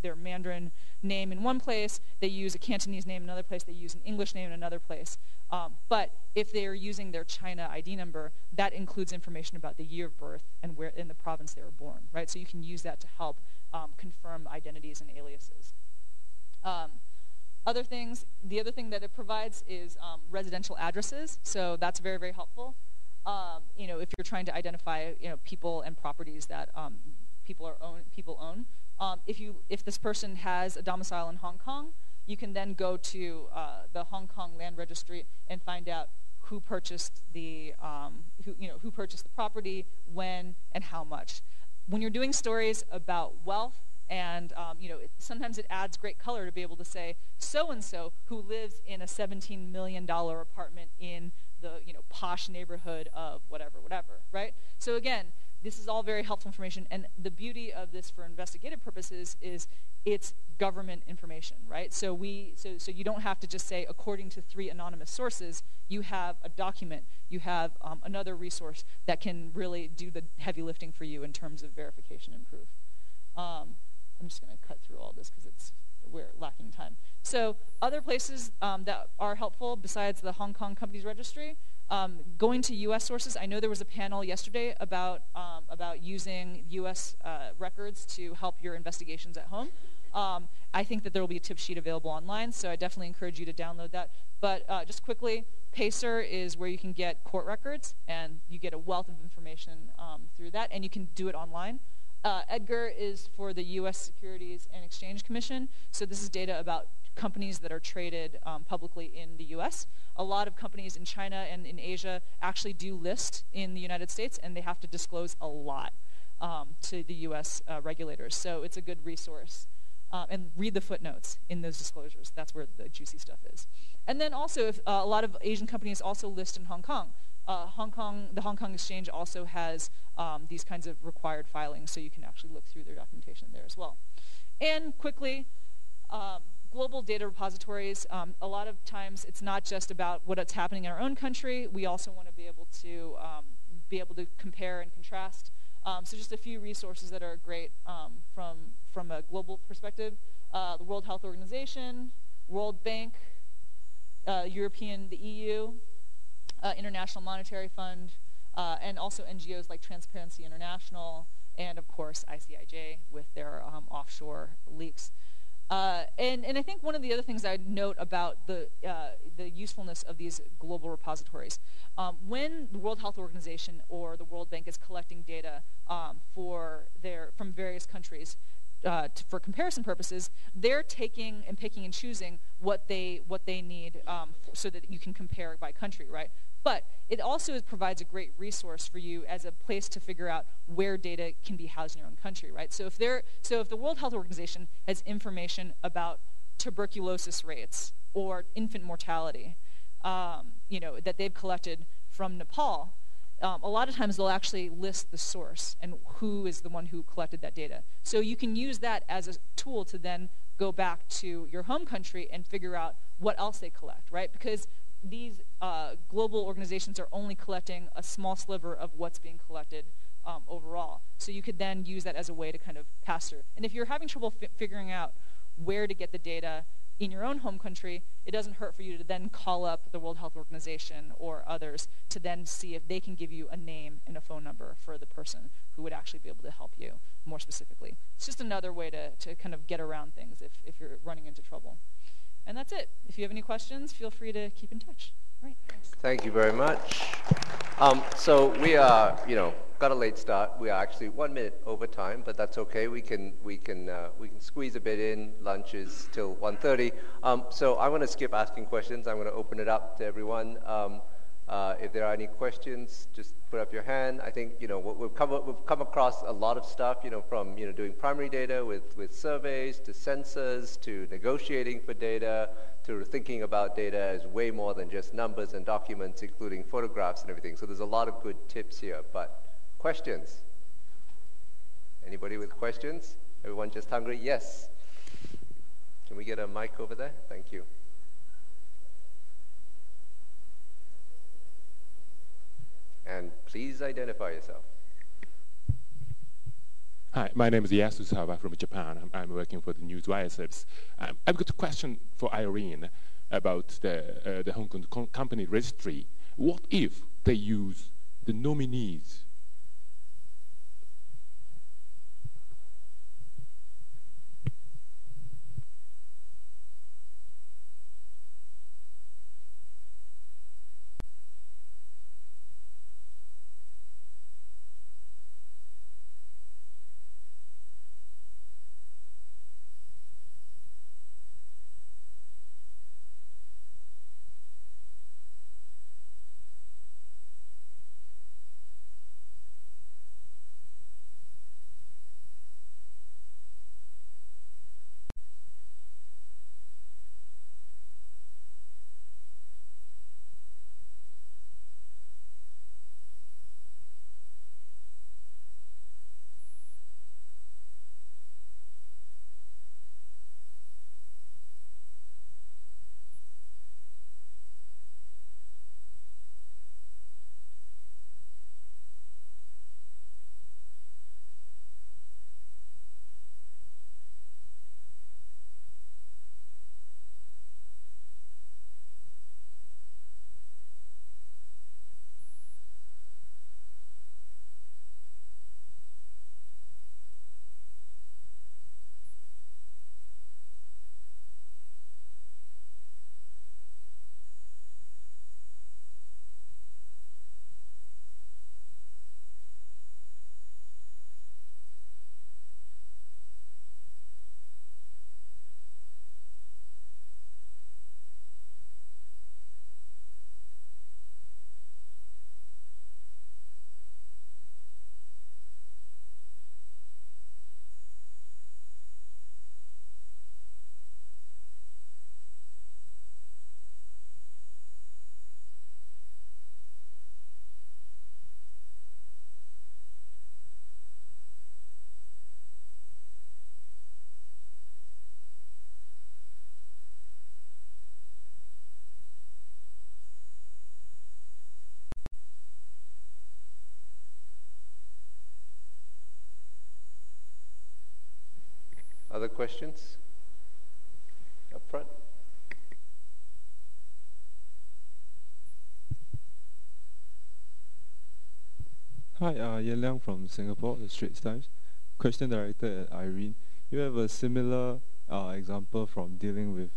[SPEAKER 4] their Mandarin name in one place, they use a Cantonese name in another place, they use an English name in another place. But if they are using their China ID number, that includes information about the year of birth and where in the province they were born, right? So you can use that to help confirm identities and aliases. Other things, the other thing that it provides is residential addresses. So that's very, very helpful. If you're trying to identify, people and properties that people own. If this person has a domicile in Hong Kong, you can then go to the Hong Kong Land Registry and find out who purchased the who purchased the property, when, and how much. When you're doing stories about wealth, and sometimes it adds great color to be able to say so-and-so who lives in a $17 million apartment in the posh neighborhood of whatever, right? So again, this is all very helpful information, and the beauty of this for investigative purposes is it's government information, right? So you don't have to just say according to 3 anonymous sources. You have a document, you have another resource that can really do the heavy lifting for you in terms of verification and proof. I'm just going to cut through all this because we're lacking time. So other places that are helpful besides the Hong Kong Companies Registry, Going to U.S. sources, I know there was a panel yesterday about using U.S. records to help your investigations at home. I think that there will be a tip sheet available online, so I definitely encourage you to download that. But just quickly, Pacer is where you can get court records, and you get a wealth of information through that, and you can do it online. Edgar is for the U.S. Securities and Exchange Commission, so this is data about companies that are traded publicly in the U.S. A lot of companies in China and in Asia actually do list in the United States, and they have to disclose a lot to the U.S. Regulators. So it's a good resource. And read the footnotes in those disclosures. That's where the juicy stuff is. And then also, if, a lot of Asian companies also list in Hong Kong. The Hong Kong Exchange also has these kinds of required filings, so you can actually look through their documentation there as well. And quickly, global data repositories. A lot of times, it's not just about what's happening in our own country. We also want to be able to compare and contrast. So just a few resources that are great from a global perspective. The World Health Organization, World Bank, the EU, International Monetary Fund, and also NGOs like Transparency International, and of course ICIJ with their offshore leaks. And I think one of the other things I'd note about the usefulness of these global repositories, when the World Health Organization or the World Bank is collecting data from various countries for comparison purposes, they're taking and picking and choosing what they need so that you can compare by country, right? But it also provides a great resource for you as a place to figure out where data can be housed in your own country, right? So if the World Health Organization has information about tuberculosis rates or infant mortality, that they've collected from Nepal, a lot of times they'll actually list the source and who is the one who collected that data. So you can use that as a tool to then go back to your home country and figure out what else they collect, right? Because these global organizations are only collecting a small sliver of what's being collected overall. So you could then use that as a way to kind of pass through. And if you're having trouble figuring out where to get the data in your own home country, it doesn't hurt for you to then call up the World Health Organization or others to then see if they can give you a name and a phone number for the person who would actually be able to help you more specifically. It's just another way to kind of get around things if you're running into trouble. And that's it. If you have any questions, feel free to keep in touch. All right, thanks.
[SPEAKER 2] Thank you very much. So we are, got a late start. We are actually 1 minute over time, but that's okay. We can squeeze a bit in. Lunch is till 1:30. So I'm going to skip asking questions. I'm going to open it up to everyone. If there are any questions, just put up your hand. I think we've come across a lot of stuff. From doing primary data with surveys to sensors to negotiating for data to thinking about data as way more than just numbers and documents, including photographs and everything. So there's a lot of good tips here. But questions? Anybody with questions? Everyone just hungry? Yes. Can we get a mic over there? Thank you. And please identify yourself.
[SPEAKER 5] Hi, my name is IJAsia16 from Japan. I'm working for the newsroom. I've got a question for Irene about the Hong Kong company registry. What if they use the nominees?
[SPEAKER 2] other questions? Up front.
[SPEAKER 6] Hi, Yan Liang from Singapore, the Straits Times. Question directed at Irene. You have a similar example from dealing with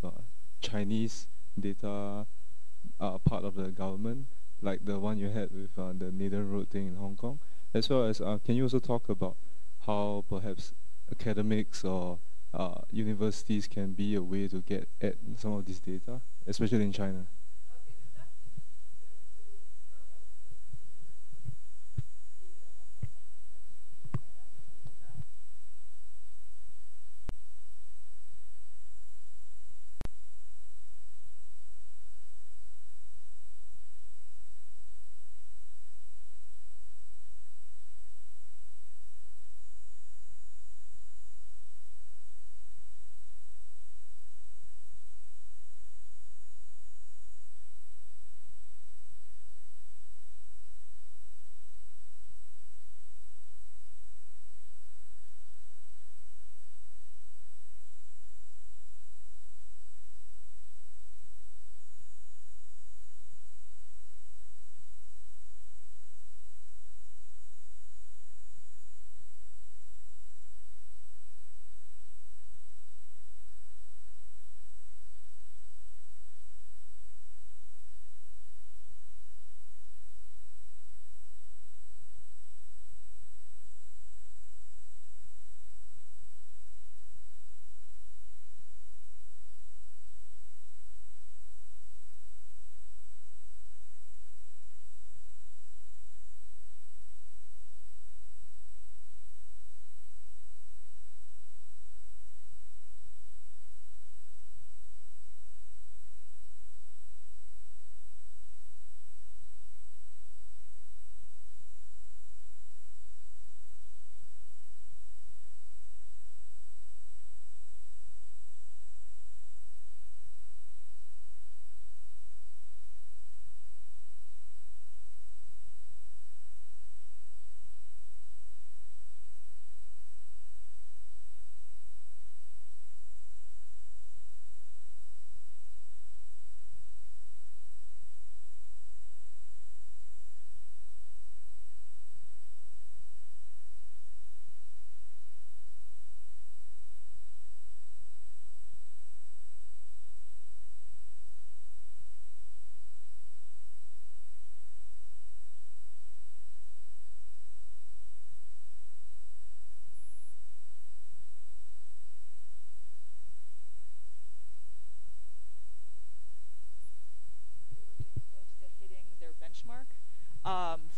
[SPEAKER 6] Chinese data part of the government, like the one you had with the Nathan Road thing in Hong Kong, as well as can you also talk about how perhaps academics or universities can be a way to get at some of this data, especially in China?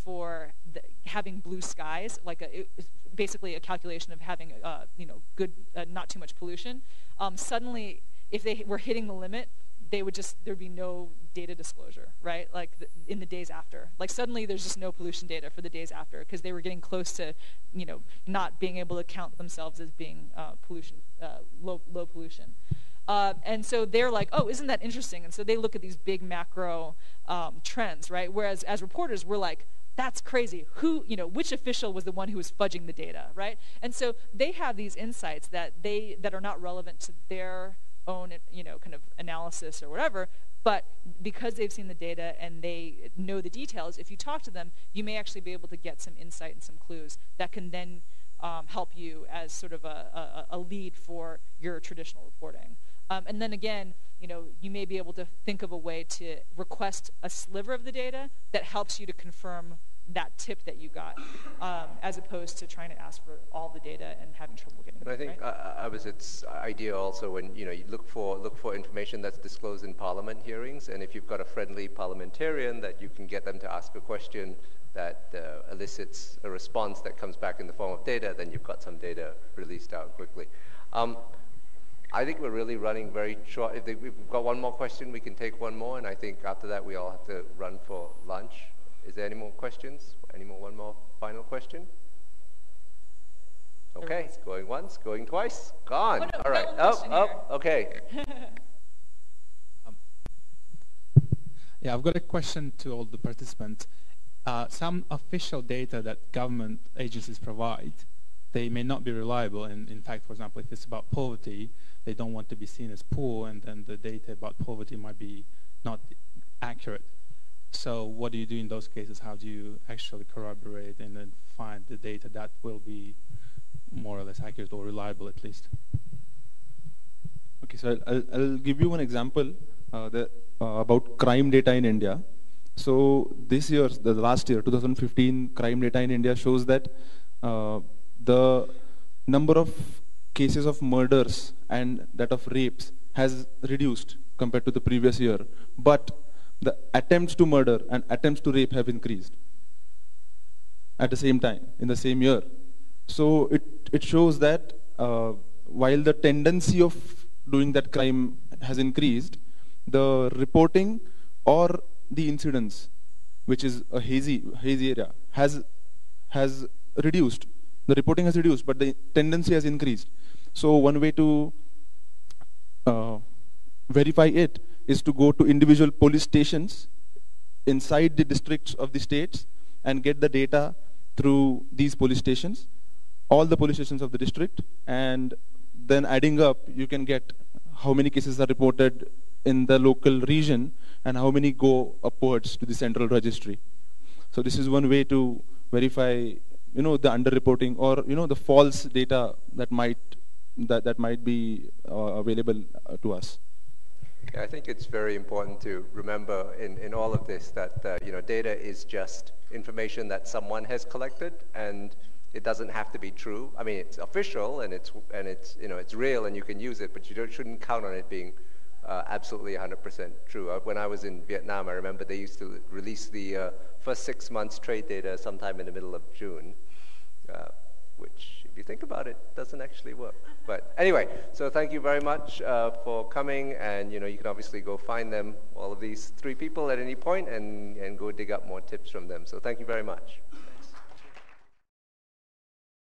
[SPEAKER 4] For having blue skies, like basically a calculation of having good, not too much pollution. Suddenly, if they were hitting the limit, there'd be no data disclosure, right? Like in the days after. Like suddenly there's just no pollution data for the days after because they were getting close to, not being able to count themselves as being low pollution. And so they're like, oh, isn't that interesting? And so they look at these big macro trends, right? Whereas as reporters, we're like, that's crazy. Which official was the one who was fudging the data, right? And so they have these insights that are not relevant to their own, kind of analysis or whatever, but because they've seen the data and they know the details, if you talk to them, you may actually be able to get some insight and some clues that can then help you as sort of a lead for your traditional reporting. And then again, you may be able to think of a way to request a sliver of the data that helps you to confirm that tip that you got, as opposed to trying to ask for all the data and having trouble getting it.
[SPEAKER 2] And I think it's idea also when you look for information that's disclosed in Parliament hearings, and if you've got a friendly parliamentarian that you can get them to ask a question that elicits a response that comes back in the form of data, then you've got some data released out quickly. I think we're really running very short. If we've got one more question, we can take one more, and I think after that we all have to run for lunch. Is there any more questions? One more final question? Okay, going once, going twice, gone.
[SPEAKER 4] Oh, no,
[SPEAKER 2] all right, okay.
[SPEAKER 7] Yeah, I've got a question to all the participants. Some official data that government agencies provide they may not be reliable. And in fact, for example, if it's about poverty, they don't want to be seen as poor, and then the data about poverty might be not accurate. So what do you do in those cases? How do you actually corroborate and then find the data that will be more or less accurate or reliable at least?
[SPEAKER 3] Okay, so I'll give you one example about crime data in India. So this year, the last year, 2015, crime data in India shows that the number of cases of murders and that of rapes has reduced compared to the previous year. But the attempts to murder and attempts to rape have increased at the same time, in the same year. So it shows that while the tendency of doing that crime has increased, the reporting or the incidence, which is a hazy area, has reduced. The reporting has reduced, but the tendency has increased. So one way to verify it is to go to individual police stations inside the districts of the states and get the data through these police stations, all the police stations of the district, and then adding up, you can get how many cases are reported in the local region and how many go upwards to the central registry. So this is one way to verify, the underreporting or the false data that might be available to us.
[SPEAKER 2] Yeah, I think it's very important to remember in all of this that data is just information that someone has collected, and it doesn't have to be true. I mean, it's official and it's real and you can use it, but you shouldn't count on it being absolutely 100% true. When I was in Vietnam, I remember they used to release the first 6 months trade data sometime in the middle of June, which, if you think about it, doesn't actually work. But anyway, so thank you very much for coming, and you can obviously go find them, all of these 3 people, at any point, and go dig up more tips from them. So thank you very much.